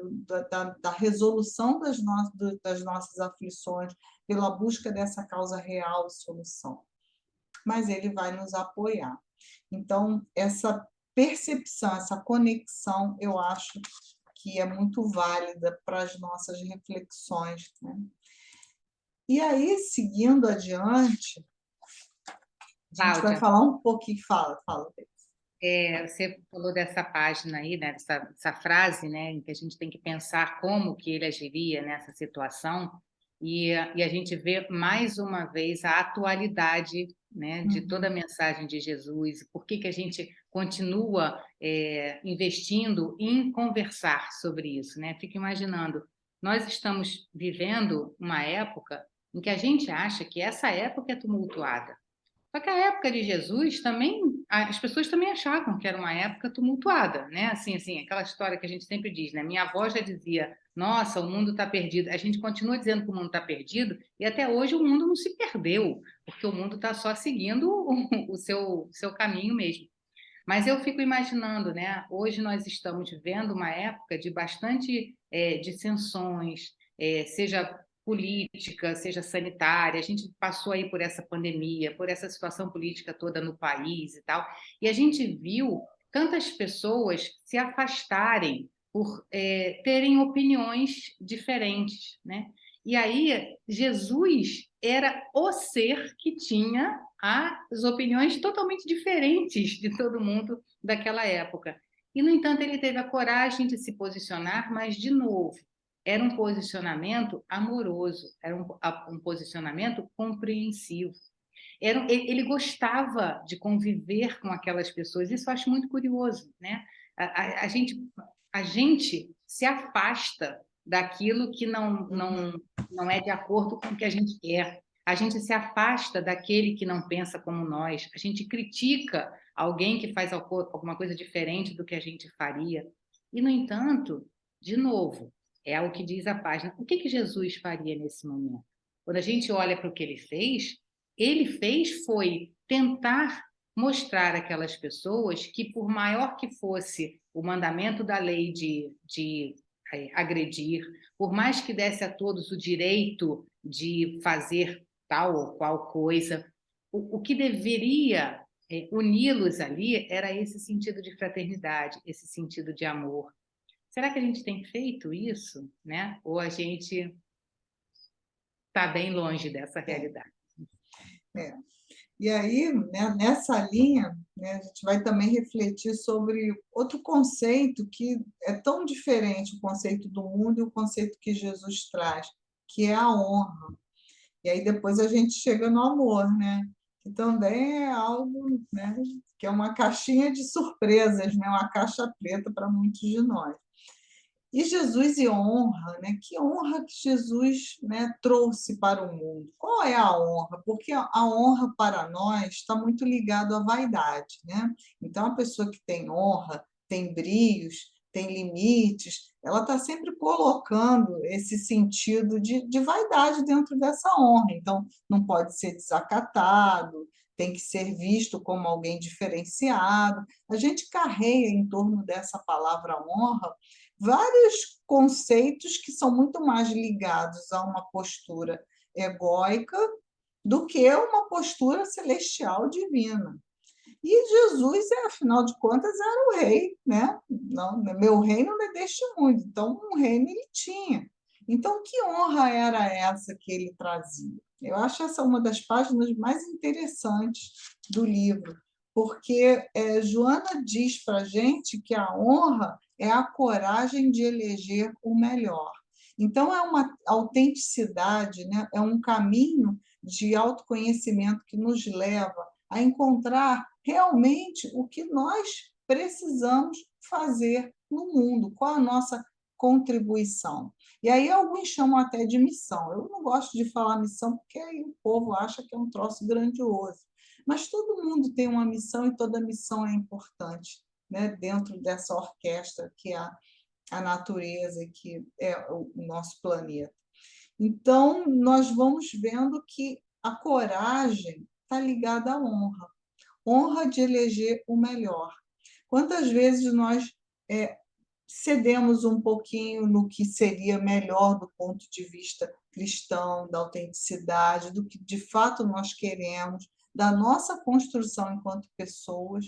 da resolução das nossas aflições, pela busca dessa causa real de solução. Mas ele vai nos apoiar. Então, essa percepção, essa conexão, eu acho que é muito válida para as nossas reflexões. Né? E aí, seguindo adiante, a gente vai Cláudia, falar um pouquinho, fala. você falou dessa página aí, né, dessa frase, né, em que a gente tem que pensar como que ele agiria nessa situação, e a gente vê mais uma vez a atualidade, né, de toda a mensagem de Jesus, por que que a gente continua investindo em conversar sobre isso, né? Fico imaginando, nós estamos vivendo uma época em que a gente acha que essa época é tumultuada. Só que a época de Jesus também, as pessoas também achavam que era uma época tumultuada, né? Assim, aquela história que a gente sempre diz, né? Minha avó já dizia, nossa, o mundo está perdido. A gente continua dizendo que o mundo está perdido e até hoje o mundo não se perdeu, porque o mundo está só seguindo o seu caminho mesmo. Mas eu fico imaginando, né? Hoje nós estamos vivendo uma época de bastante dissensões, seja política, seja sanitária. A gente passou aí por essa pandemia, por essa situação política toda no país e tal, e a gente viu tantas pessoas se afastarem por terem opiniões diferentes, né? E aí Jesus era o ser que tinha as opiniões totalmente diferentes de todo mundo daquela época. E, no entanto, ele teve a coragem de se posicionar, mas, de novo, era um posicionamento amoroso, era um posicionamento compreensivo. Ele gostava de conviver com aquelas pessoas, isso eu acho muito curioso, né? A gente se afasta daquilo que não é de acordo com o que a gente quer. A gente se afasta daquele que não pensa como nós. A gente critica alguém que faz alguma coisa diferente do que a gente faria. E, no entanto, de novo, é o que diz a página. O que Jesus faria nesse momento? Quando a gente olha para o que ele fez foi tentar mostrar àquelas pessoas que, por maior que fosse o mandamento da lei de agredir, por mais que desse a todos o direito de fazer tal ou qual coisa, o que deveria uni-los ali era esse sentido de fraternidade, esse sentido de amor. Será que a gente tem feito isso, né? Ou a gente está bem longe dessa realidade? É. E aí, né, nessa linha, né, a gente vai também refletir sobre outro conceito que é tão diferente, o conceito do mundo e o conceito que Jesus traz, que é a honra. E aí depois a gente chega no amor, né? Que também é algo, né, que é uma caixinha de surpresas, né? Uma caixa preta para muitos de nós. E Jesus e honra, né? Que honra que Jesus, né, trouxe para o mundo. Qual é a honra? Porque a honra para nós está muito ligado à vaidade, né? Então, a pessoa que tem honra tem brios, tem limites, ela está sempre colocando esse sentido de vaidade dentro dessa honra. Então, não pode ser desacatado, tem que ser visto como alguém diferenciado. A gente carrega em torno dessa palavra honra vários conceitos que são muito mais ligados a uma postura egóica do que uma postura celestial divina. E Jesus, afinal de contas, era o rei, né? Não, meu reino não é deste mundo, então um reino ele tinha. Então, que honra era essa que ele trazia? Eu acho essa uma das páginas mais interessantes do livro, porque Joana diz para a gente que a honra é a coragem de eleger o melhor. Então, é uma autenticidade, né? É um caminho de autoconhecimento que nos leva a encontrar realmente o que nós precisamos fazer no mundo, qual a nossa contribuição. E aí alguns chamam até de missão. Eu não gosto de falar missão porque aí o povo acha que é um troço grandioso. Mas todo mundo tem uma missão e toda missão é importante, né? Dentro dessa orquestra que é a natureza, que é o nosso planeta. Então, nós vamos vendo que a coragem está ligada à honra. Honra de eleger o melhor. Quantas vezes nós cedemos um pouquinho no que seria melhor do ponto de vista cristão, da autenticidade, do que de fato nós queremos, da nossa construção enquanto pessoas,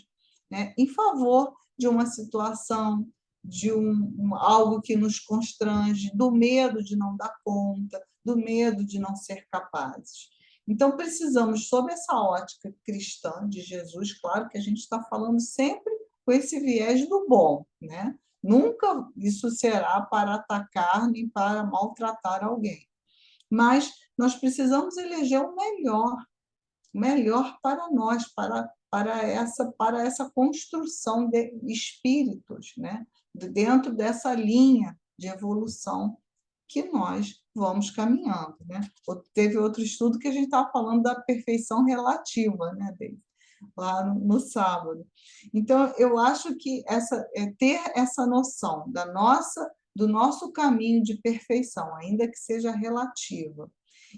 né, em favor de uma situação, de algo que nos constrange, do medo de não dar conta, do medo de não ser capazes. Então, precisamos, sob essa ótica cristã de Jesus, claro que a gente está falando sempre com esse viés do bom, né? Nunca isso será para atacar nem para maltratar alguém. Mas nós precisamos eleger o melhor para nós, para essa construção de espíritos, né? Dentro dessa linha de evolução que nós vamos caminhando, né? Teve outro estudo que a gente estava falando da perfeição relativa, né, David? Lá no sábado. Então, eu acho que ter essa noção do nosso caminho de perfeição, ainda que seja relativa,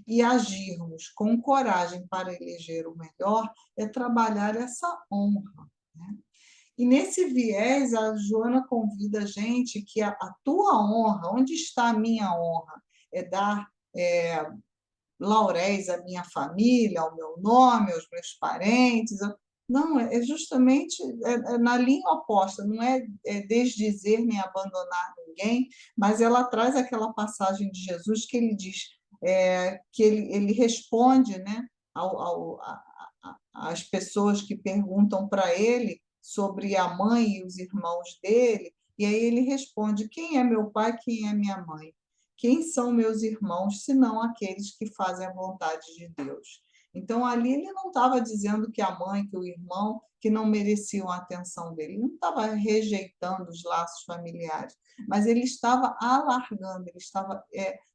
e agirmos com coragem para eleger o melhor, é trabalhar essa honra, né? E nesse viés, a Joana convida a gente que a tua honra, onde está a minha honra? É dar lauréis à minha família, ao meu nome, aos meus parentes. Não, é justamente na linha oposta, não é desdizer nem abandonar ninguém, mas ela traz aquela passagem de Jesus que ele diz, que ele responde, né, às pessoas que perguntam para ele sobre a mãe e os irmãos dele, e aí ele responde: quem é meu pai, quem é minha mãe? Quem são meus irmãos, senão aqueles que fazem a vontade de Deus? Então, ali ele não estava dizendo que a mãe, que o irmão, que não mereciam a atenção dele. Ele não estava rejeitando os laços familiares, mas ele estava alargando, ele estava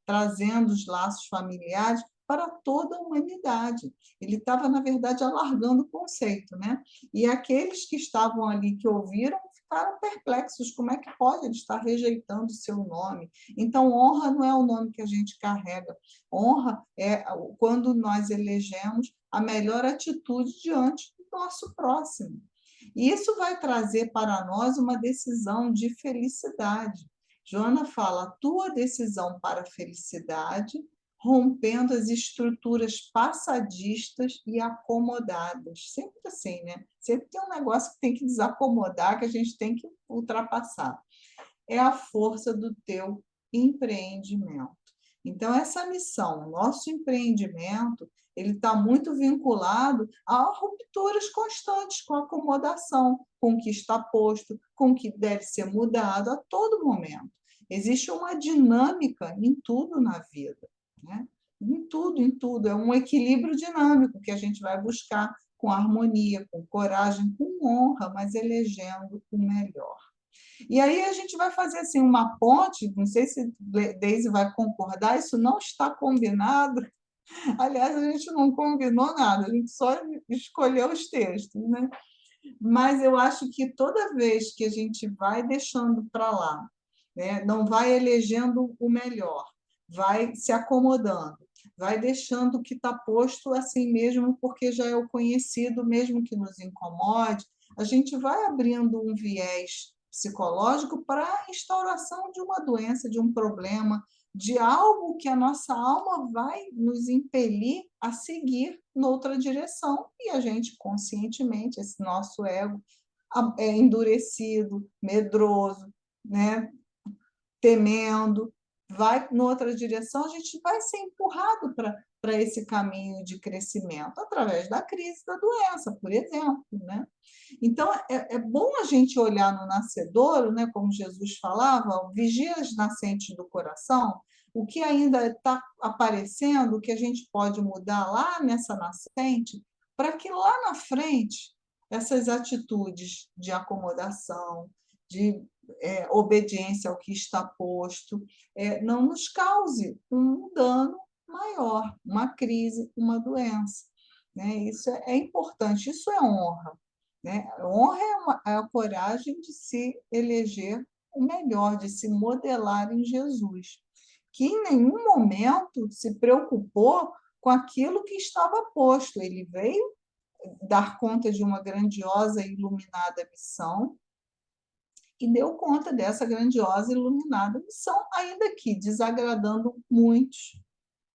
trazendo os laços familiares para toda a humanidade. Ele estava, na verdade, alargando o conceito, né? E aqueles que estavam ali, que ouviram, ficaram perplexos. Como é que pode ele estar rejeitando o seu nome? Então, honra não é o nome que a gente carrega. Honra é quando nós elegemos a melhor atitude diante do nosso próximo. E isso vai trazer para nós uma decisão de felicidade. Joana fala: a tua decisão para a felicidade, rompendo as estruturas passadistas e acomodadas. Sempre assim, né? Sempre tem um negócio que tem que desacomodar, que a gente tem que ultrapassar. É a força do teu empreendimento. Então, essa missão, o nosso empreendimento, ele está muito vinculado a rupturas constantes com a acomodação, com o que está posto, com o que deve ser mudado a todo momento. Existe uma dinâmica em tudo na vida, né? Em tudo, em tudo. É um equilíbrio dinâmico que a gente vai buscar com harmonia, com coragem, com honra, mas elegendo o melhor. E aí a gente vai fazer assim uma ponte, não sei se Deise vai concordar, isso não está combinado. Aliás, a gente não combinou nada, a gente só escolheu os textos, né? Mas eu acho que toda vez que a gente vai deixando para lá, né, não vai elegendo o melhor, vai se acomodando, vai deixando o que está posto assim mesmo, porque já é o conhecido, mesmo que nos incomode, a gente vai abrindo um viés psicológico para a instauração de uma doença, de um problema, de algo que a nossa alma vai nos impelir a seguir noutra direção, e a gente conscientemente, esse nosso ego é endurecido, medroso, né, temendo, vai noutra direção, a gente vai ser empurrado para esse caminho de crescimento, através da crise da doença, por exemplo. Né? Então, é bom a gente olhar no nascedouro, né, como Jesus falava, vigia as nascentes do coração, o que ainda está aparecendo, o que a gente pode mudar lá nessa nascente, para que lá na frente essas atitudes de acomodação, de obediência ao que está posto, não nos cause um dano maior, uma crise, uma doença. Né? Isso é importante, isso é honra. Né? Honra é a coragem de se eleger o melhor, de se modelar em Jesus, que em nenhum momento se preocupou com aquilo que estava posto. Ele veio dar conta de uma grandiosa e iluminada missão, e deu conta dessa grandiosa e iluminada missão, ainda que desagradando muitos,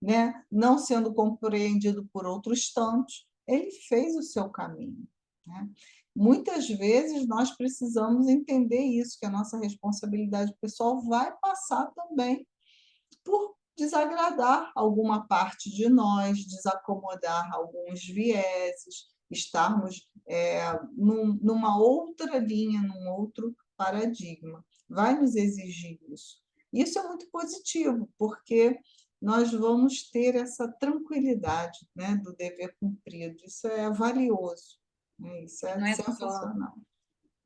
né? Não sendo compreendido por outros tantos, ele fez o seu caminho. Né? Muitas vezes nós precisamos entender isso, que a nossa responsabilidade pessoal vai passar também por desagradar alguma parte de nós, desacomodar alguns vieses, estarmos numa outra linha, num outro paradigma. Vai nos exigir isso. Isso é muito positivo, porque nós vamos ter essa tranquilidade, né, do dever cumprido. Isso é valioso, né? Isso E é não é só sensacional.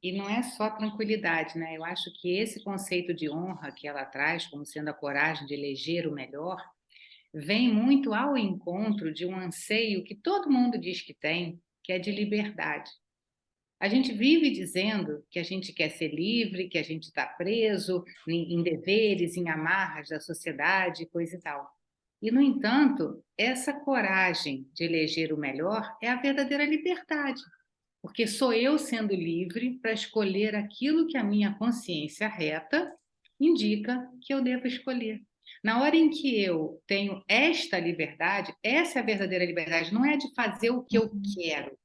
E não é só tranquilidade, né? Eu acho que esse conceito de honra que ela traz, como sendo a coragem de eleger o melhor, vem muito ao encontro de um anseio que todo mundo diz que tem, que é de liberdade. A gente vive dizendo que a gente quer ser livre, que a gente está preso em deveres, em amarras da sociedade, coisa e tal. E, no entanto, essa coragem de eleger o melhor é a verdadeira liberdade. Porque sou eu sendo livre para escolher aquilo que a minha consciência reta indica que eu devo escolher. Na hora em que eu tenho esta liberdade, essa é a verdadeira liberdade, não é de fazer o que eu quero,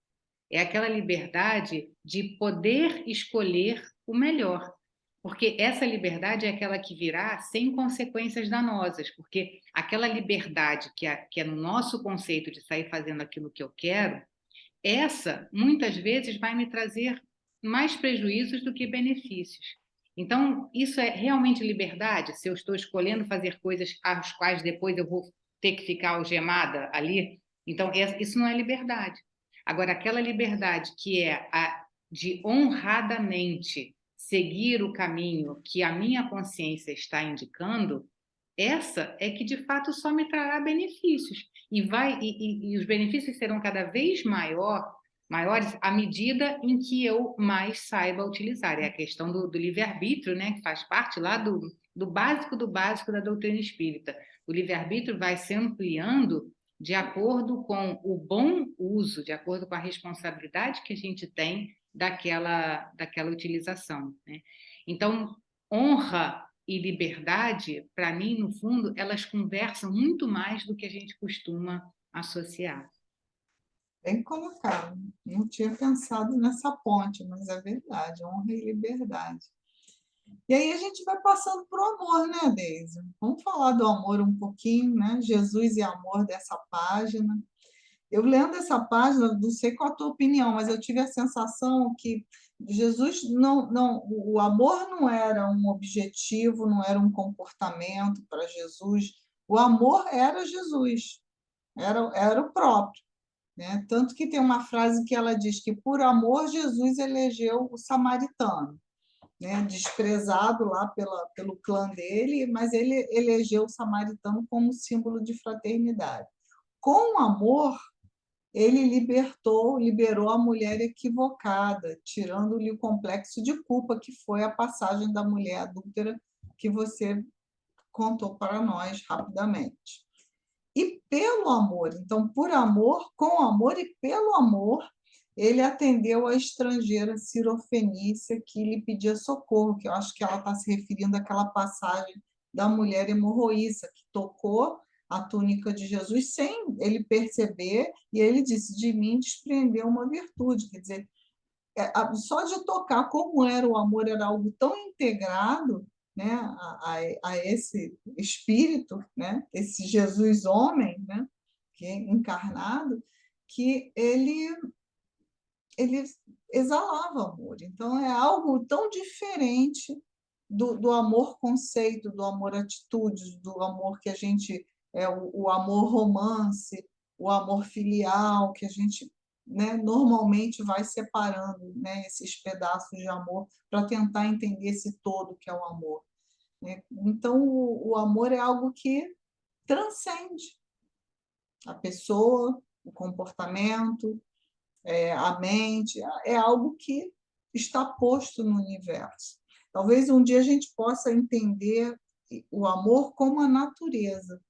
é aquela liberdade de poder escolher o melhor. Porque essa liberdade é aquela que virá sem consequências danosas, porque aquela liberdade que é no nosso conceito de sair fazendo aquilo que eu quero, essa muitas vezes vai me trazer mais prejuízos do que benefícios. Então, isso é realmente liberdade? Se eu estou escolhendo fazer coisas às quais depois eu vou ter que ficar algemada ali, então isso não é liberdade. Agora, aquela liberdade que é a de honradamente seguir o caminho que a minha consciência está indicando, essa é que de fato só me trará benefícios e os benefícios serão cada vez maiores à medida em que eu mais saiba utilizar. É a questão do livre-arbítrio, né, que faz parte lá do básico da doutrina espírita. O livre-arbítrio vai se ampliando de acordo com o bom uso, de acordo com a responsabilidade que a gente tem daquela utilização. Né? Então, honra e liberdade, para mim, no fundo, elas conversam muito mais do que a gente costuma associar. Bem colocado. Não tinha pensado nessa ponte, mas é verdade, honra e liberdade. E aí a gente vai passando para o amor, né, Deise? Vamos falar do amor um pouquinho, né? Jesus e amor dessa página. Eu lendo essa página, não sei qual a tua opinião, mas eu tive a sensação que Jesus o amor não era um objetivo, não era um comportamento para Jesus. O amor era Jesus, era o próprio. Né? Tanto que tem uma frase que ela diz que por amor Jesus elegeu o samaritano. né, desprezado lá pelo clã dele, mas ele elegeu o samaritano como símbolo de fraternidade. Com amor, ele liberou a mulher equivocada, tirando-lhe o complexo de culpa que foi a passagem da mulher adúltera que você contou para nós rapidamente. E pelo amor, então, por amor, com amor e pelo amor, ele atendeu a estrangeira cirofenícia que lhe pedia socorro, que eu acho que ela está se referindo àquela passagem da mulher hemorroíça, que tocou a túnica de Jesus sem ele perceber, e ele disse, de mim desprendeu uma virtude, quer dizer, só de tocar como era o amor, era algo tão integrado, né, a esse espírito, né, esse Jesus homem, né, que é encarnado, que ele exalava amor. Então, é algo tão diferente do amor conceito, do amor atitude, do amor que a gente, o amor romance, o amor filial, que a gente, né, normalmente vai separando, né, esses pedaços de amor para tentar entender esse todo que é o amor, né? Então, o amor é algo que transcende a pessoa, o comportamento, a mente, é algo que está posto no universo. Talvez um dia a gente possa entender o amor como a natureza,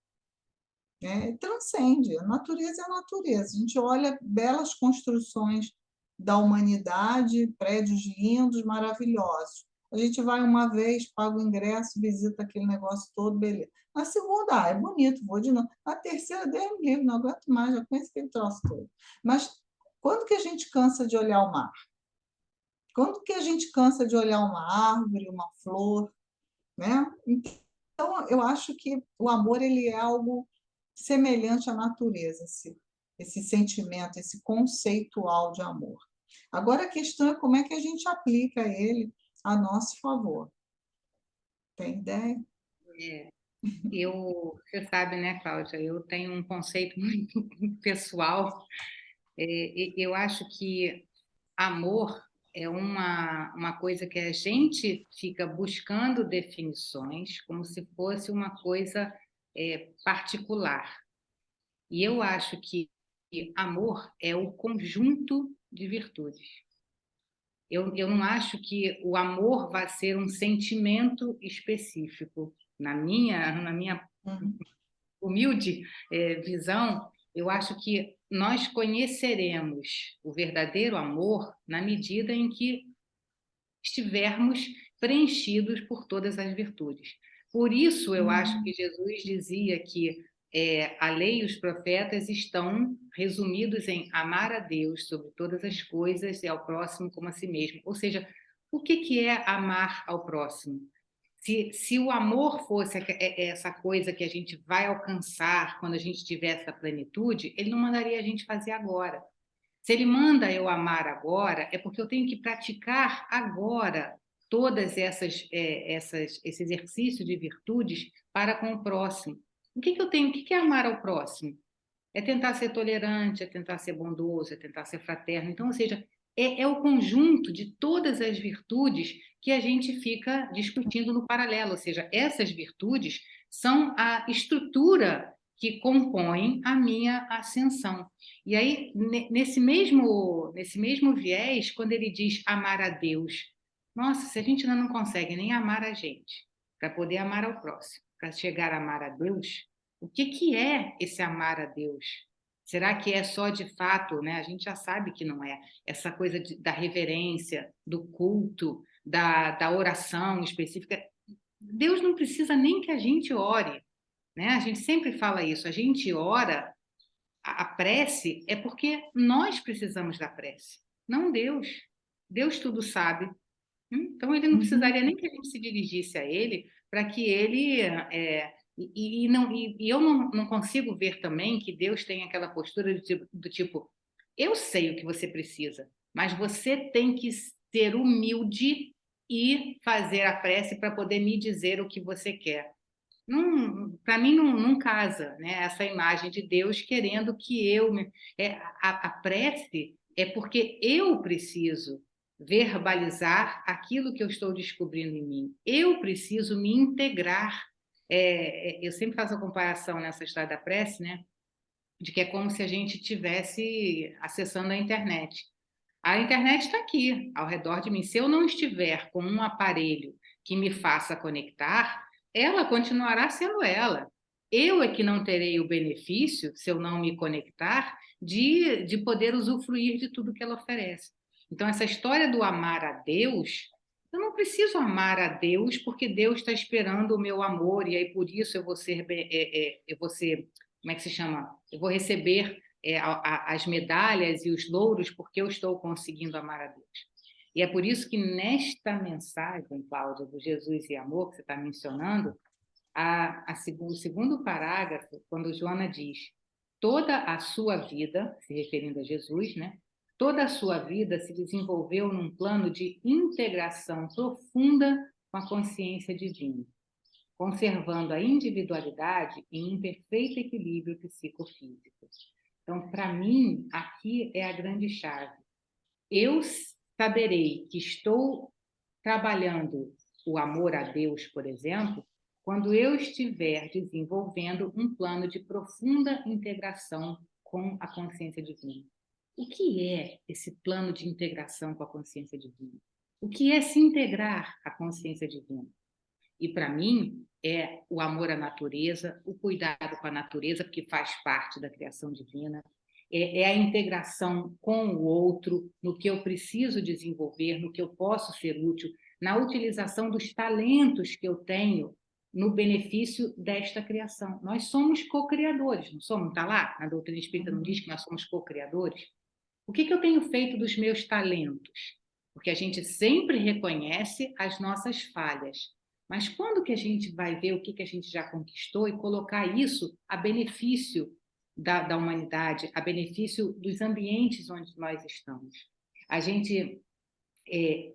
né? Transcende, a natureza é a natureza. A gente olha belas construções da humanidade, prédios lindos, maravilhosos. A gente vai uma vez, paga o ingresso, visita aquele negócio todo, beleza. Na segunda, é bonito, vou de novo. Na terceira, Deus me livre, não aguento mais, já conheço aquele troço todo. Mas quando que a gente cansa de olhar o mar? Quando que a gente cansa de olhar uma árvore, uma flor, né? Então, eu acho que o amor ele é algo semelhante à natureza, esse sentimento, esse conceitual de amor. Agora, a questão é como é que a gente aplica ele a nosso favor. Tem ideia? É, você sabe, né, Cláudia, eu tenho um conceito muito pessoal. Eu acho que amor é uma coisa que a gente fica buscando definições como se fosse uma coisa particular. E eu acho que amor é o conjunto de virtudes. Eu não acho que o amor vai ser um sentimento específico. Na minha Uhum. humilde visão, eu acho que nós conheceremos o verdadeiro amor na medida em que estivermos preenchidos por todas as virtudes. Por isso, eu acho que Jesus dizia que a lei e os profetas estão resumidos em amar a Deus sobre todas as coisas e ao próximo como a si mesmo. Ou seja, o que é amar ao próximo? Se o amor fosse essa coisa que a gente vai alcançar quando a gente tiver essa plenitude, ele não mandaria a gente fazer agora. Se ele manda eu amar agora, é porque eu tenho que praticar agora todas esse exercício de virtudes para com o próximo. O que eu tenho? O que é amar ao próximo? É tentar ser tolerante, é tentar ser bondoso, é tentar ser fraterno. Então, ou seja, é o conjunto de todas as virtudes que a gente fica discutindo no paralelo. Ou seja, essas virtudes são a estrutura que compõe a minha ascensão. E aí, nesse mesmo viés, quando ele diz amar a Deus, nossa, se a gente ainda não consegue nem amar a gente, para poder amar ao próximo, para chegar a amar a Deus, o que é esse amar a Deus? Será que é só de fato, né? A gente já sabe que não é. Essa coisa da reverência, do culto, da oração específica. Deus não precisa nem que a gente ore, né? A gente sempre fala isso. A gente ora, a prece é porque nós precisamos da prece, não Deus. Deus tudo sabe. Então, ele não Uhum. precisaria nem que a gente se dirigisse a ele para que ele. E eu não consigo ver também que Deus tem aquela postura do tipo: eu sei o que você precisa, mas você tem que ser humilde e fazer a prece para poder me dizer o que você quer. Para mim, não casa, né? Essa imagem de Deus querendo que eu. A prece é porque eu preciso verbalizar aquilo que eu estou descobrindo em mim. Eu preciso me integrar. Eu sempre faço a comparação nessa história da prece, né? De que é como se a gente estivesse acessando a internet. A internet está aqui, ao redor de mim. Se eu não estiver com um aparelho que me faça conectar, ela continuará sendo ela. Eu é que não terei o benefício, se eu não me conectar, de poder usufruir de tudo que ela oferece. Então, essa história do amar a Deus, eu não preciso amar a Deus porque Deus está esperando o meu amor e aí por isso eu vou ser, como é que se chama? Eu vou receber as medalhas e os louros porque eu estou conseguindo amar a Deus. E é por isso que nesta mensagem, Cláudia, do Jesus e Amor, que você está mencionando, o segundo parágrafo, quando Joana diz toda a sua vida, se referindo a Jesus, né? Toda a sua vida se desenvolveu num plano de integração profunda com a consciência divina, conservando a individualidade em um perfeito equilíbrio psicofísico. Então, para mim, aqui é a grande chave. Eu saberei que estou trabalhando o amor a Deus, por exemplo, quando eu estiver desenvolvendo um plano de profunda integração com a consciência divina. O que é esse plano de integração com a consciência divina? O que é se integrar à consciência divina? E para mim é o amor à natureza, o cuidado com a natureza, porque faz parte da criação divina, é a integração com o outro, no que eu preciso desenvolver, no que eu posso ser útil, na utilização dos talentos que eu tenho no benefício desta criação. Nós somos co-criadores, não somos? Está lá? Na doutrina espírita não diz que nós somos co-criadores? O que eu tenho feito dos meus talentos? Porque a gente sempre reconhece as nossas falhas. Mas quando que a gente vai ver o que a gente já conquistou e colocar isso a benefício da humanidade, a benefício dos ambientes onde nós estamos? A gente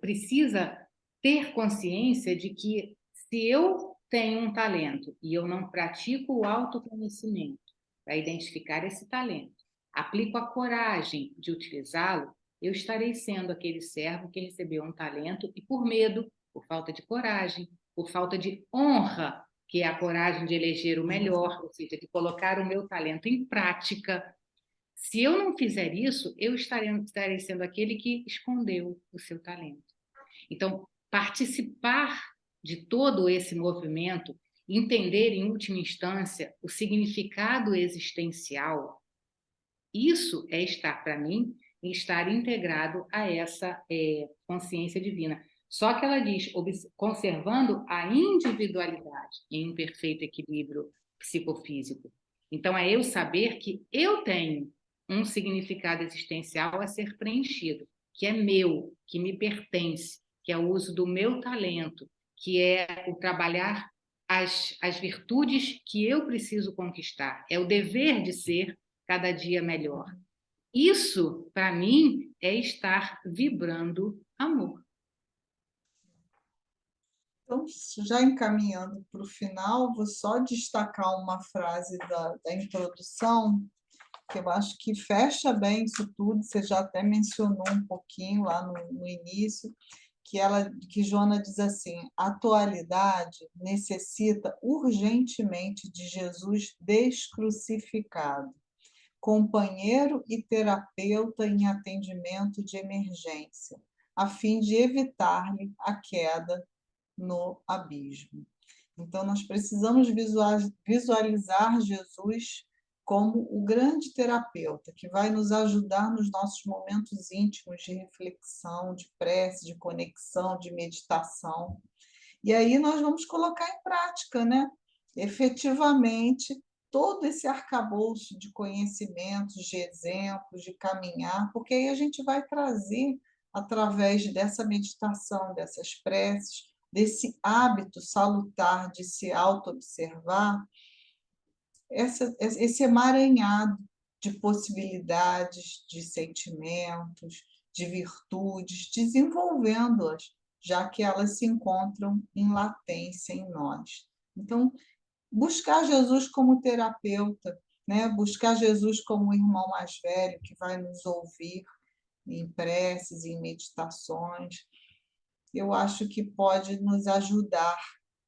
precisa ter consciência de que se eu tenho um talento e eu não pratico o autoconhecimento para identificar esse talento, aplico a coragem de utilizá-lo, eu estarei sendo aquele servo que recebeu um talento e por medo, por falta de coragem, por falta de honra, que é a coragem de eleger o melhor, ou seja, de colocar o meu talento em prática. Se eu não fizer isso, eu estarei sendo aquele que escondeu o seu talento. Então, participar de todo esse movimento, entender em última instância o significado existencial, isso é estar, para mim, estar integrado a essa consciência divina. Só que ela diz, conservando a individualidade em um perfeito equilíbrio psicofísico. Então, é eu saber que eu tenho um significado existencial a ser preenchido, que é meu, que me pertence, que é o uso do meu talento, que é o trabalhar as virtudes que eu preciso conquistar. É o dever de ser cada dia melhor. Isso, para mim, é estar vibrando amor. Então, já encaminhando para o final, vou só destacar uma frase da introdução, que eu acho que fecha bem isso tudo, você já até mencionou um pouquinho lá no início, que Joana diz assim: a atualidade necessita urgentemente de Jesus descrucificado, companheiro e terapeuta em atendimento de emergência, a fim de evitar-lhe a queda no abismo. Então, nós precisamos visualizar Jesus como o grande terapeuta que vai nos ajudar nos nossos momentos íntimos de reflexão, de prece, de conexão, de meditação. E aí nós vamos colocar em prática, né? Efetivamente, todo esse arcabouço de conhecimentos, de exemplos, de caminhar, porque aí a gente vai trazer, através dessa meditação, dessas preces, desse hábito salutar de se auto-observar, esse emaranhado de possibilidades, de sentimentos, de virtudes, desenvolvendo-as, já que elas se encontram em latência em nós. Então, buscar Jesus como terapeuta, né? Buscar Jesus como o irmão mais velho que vai nos ouvir, em preces, em meditações, eu acho que pode nos ajudar,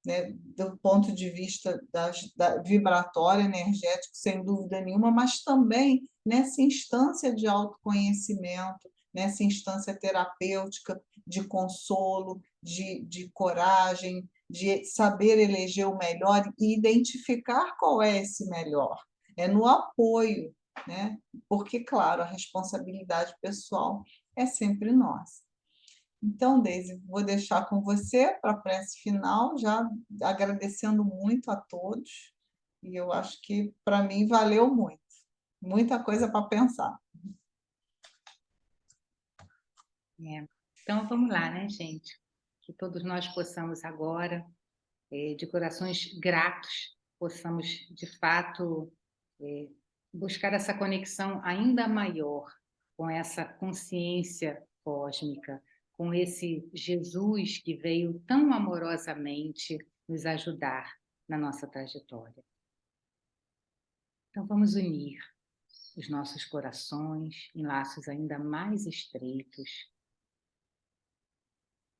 né, do ponto de vista da vibratório, energético, sem dúvida nenhuma, mas também nessa instância de autoconhecimento, nessa instância terapêutica, de consolo, de coragem, de saber eleger o melhor e identificar qual é esse melhor. É no apoio, né? Porque, claro, a responsabilidade pessoal é sempre nossa. Então, Deise, vou deixar com você para a prece final, já agradecendo muito a todos, e eu acho que para mim valeu muito, muita coisa para pensar. Então, vamos lá, né, gente? Que todos nós possamos agora, de corações gratos, possamos, de fato, buscar essa conexão ainda maior com essa consciência cósmica, com esse Jesus que veio tão amorosamente nos ajudar na nossa trajetória. Então, vamos unir os nossos corações em laços ainda mais estreitos,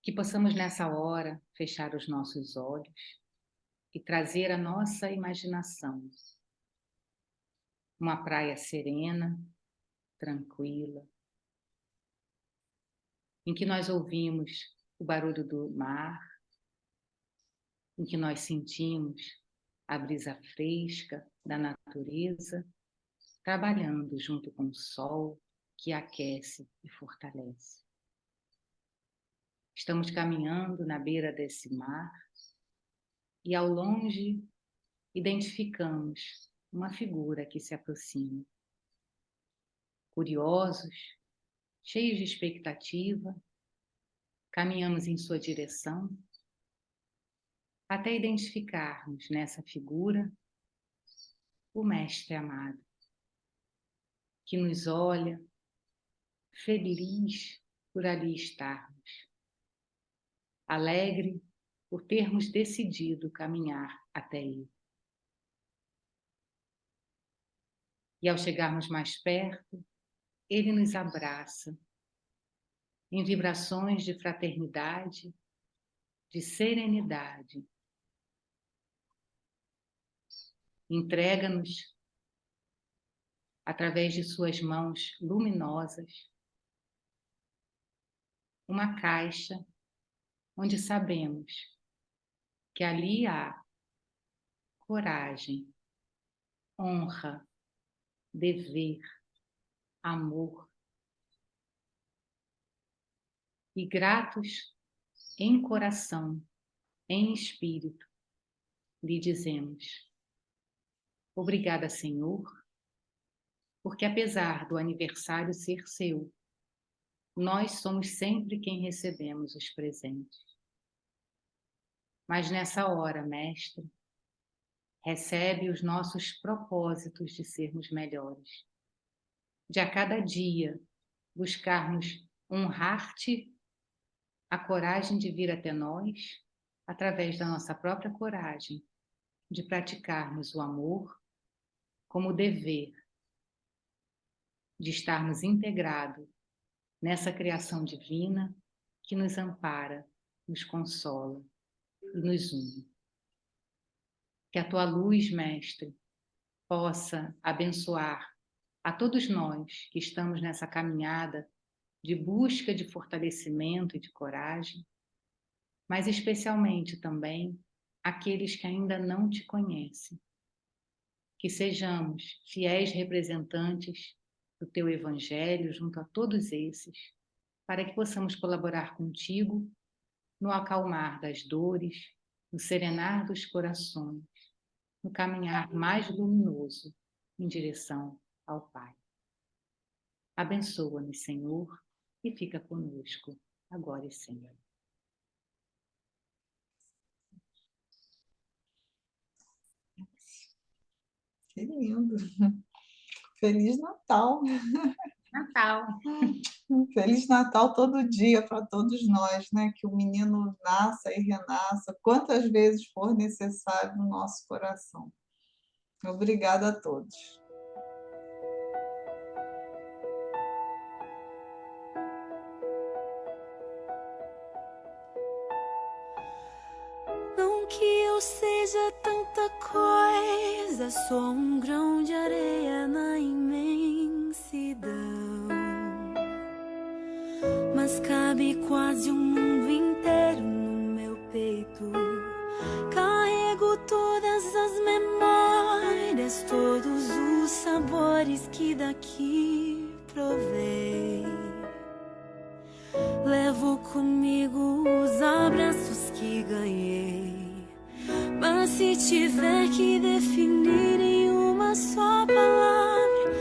que possamos nessa hora fechar os nossos olhos e trazer a nossa imaginação uma praia serena, tranquila, em que nós ouvimos o barulho do mar, em que nós sentimos a brisa fresca da natureza, trabalhando junto com o sol que aquece e fortalece. Estamos caminhando na beira desse mar e ao longe identificamos uma figura que se aproxima. Curiosos, cheios de expectativa, caminhamos em sua direção até identificarmos nessa figura o Mestre amado, que nos olha, feliz por ali estarmos, alegre por termos decidido caminhar até ele. E ao chegarmos mais perto, ele nos abraça em vibrações de fraternidade, de serenidade. Entrega-nos, através de suas mãos luminosas, uma caixa onde sabemos que ali há coragem, honra, dever, amor. E gratos em coração, em espírito, lhe dizemos: obrigada, Senhor, porque apesar do aniversário ser seu, nós somos sempre quem recebemos os presentes. Mas nessa hora, Mestre, recebe os nossos propósitos de sermos melhores, de a cada dia buscarmos honrar-te, a coragem de vir até nós, através da nossa própria coragem, de praticarmos o amor como dever, de estarmos integrados nessa criação divina que nos ampara, nos consola e nos une. Que a tua luz, Mestre, possa abençoar a todos nós que estamos nessa caminhada de busca de fortalecimento e de coragem, mas especialmente também aqueles que ainda não te conhecem. Que sejamos fiéis representantes do teu Evangelho junto a todos esses, para que possamos colaborar contigo no acalmar das dores, no serenar dos corações, no caminhar mais luminoso em direção ao Pai. Abençoa-nos, Senhor, e fica conosco, agora e sempre. Que lindo! Feliz Natal! Natal! Feliz Natal todo dia para todos nós, né? Que o menino nasça e renasça quantas vezes for necessário no nosso coração. Obrigada a todos. eu seja tanta coisa, sou um grão de areia na imensidão. Mas cabe quase o mundo inteiro no meu peito. Carrego todas as memórias, todos os sabores que daqui provei. Levo comigo os abraços que ganhei. Mas se tiver que definir em uma só palavra,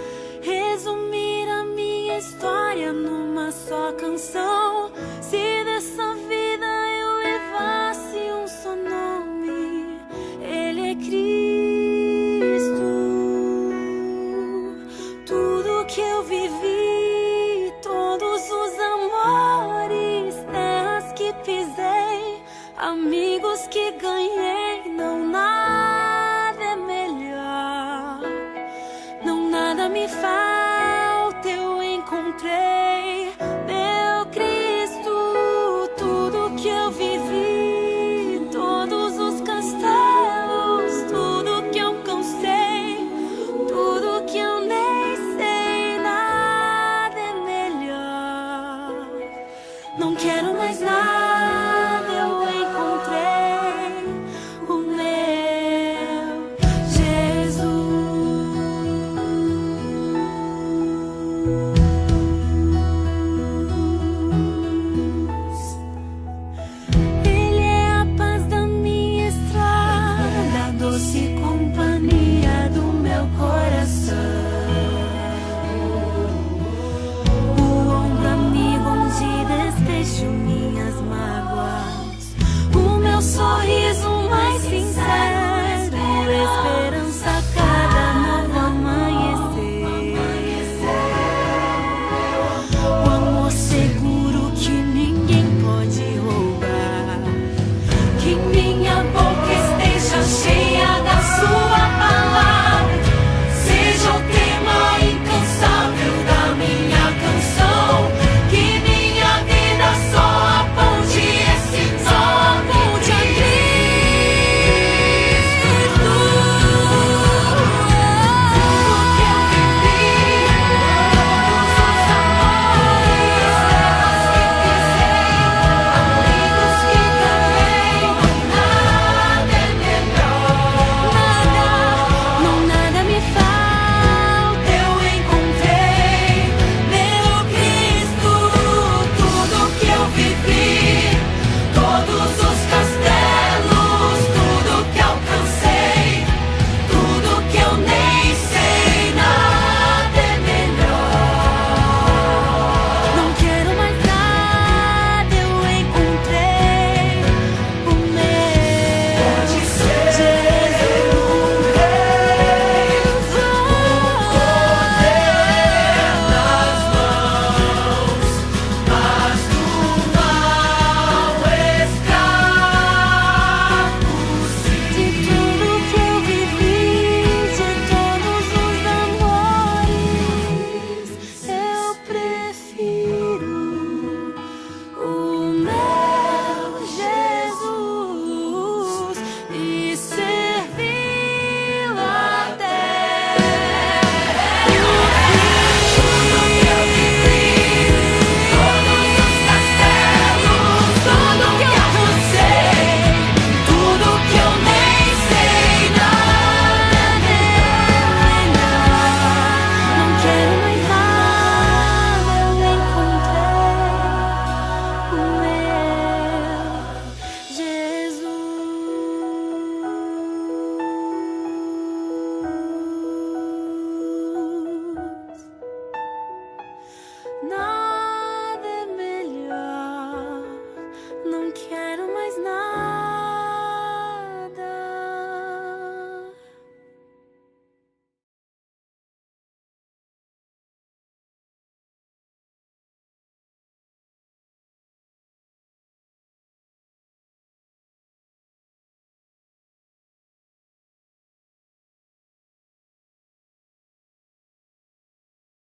resumir a minha história numa só canção, se dessa vida eu levasse um só nome, Ele é Cristo. Tudo que eu vivi, todos os amores, terras que pisei, amigos que ganhei, não nada é melhor, não nada me falta, eu encontrei meu Cristo. Tudo que eu vivi, todos os castelos, tudo que eu cansei, tudo que eu nem sei, nada é melhor, não quero mais nada.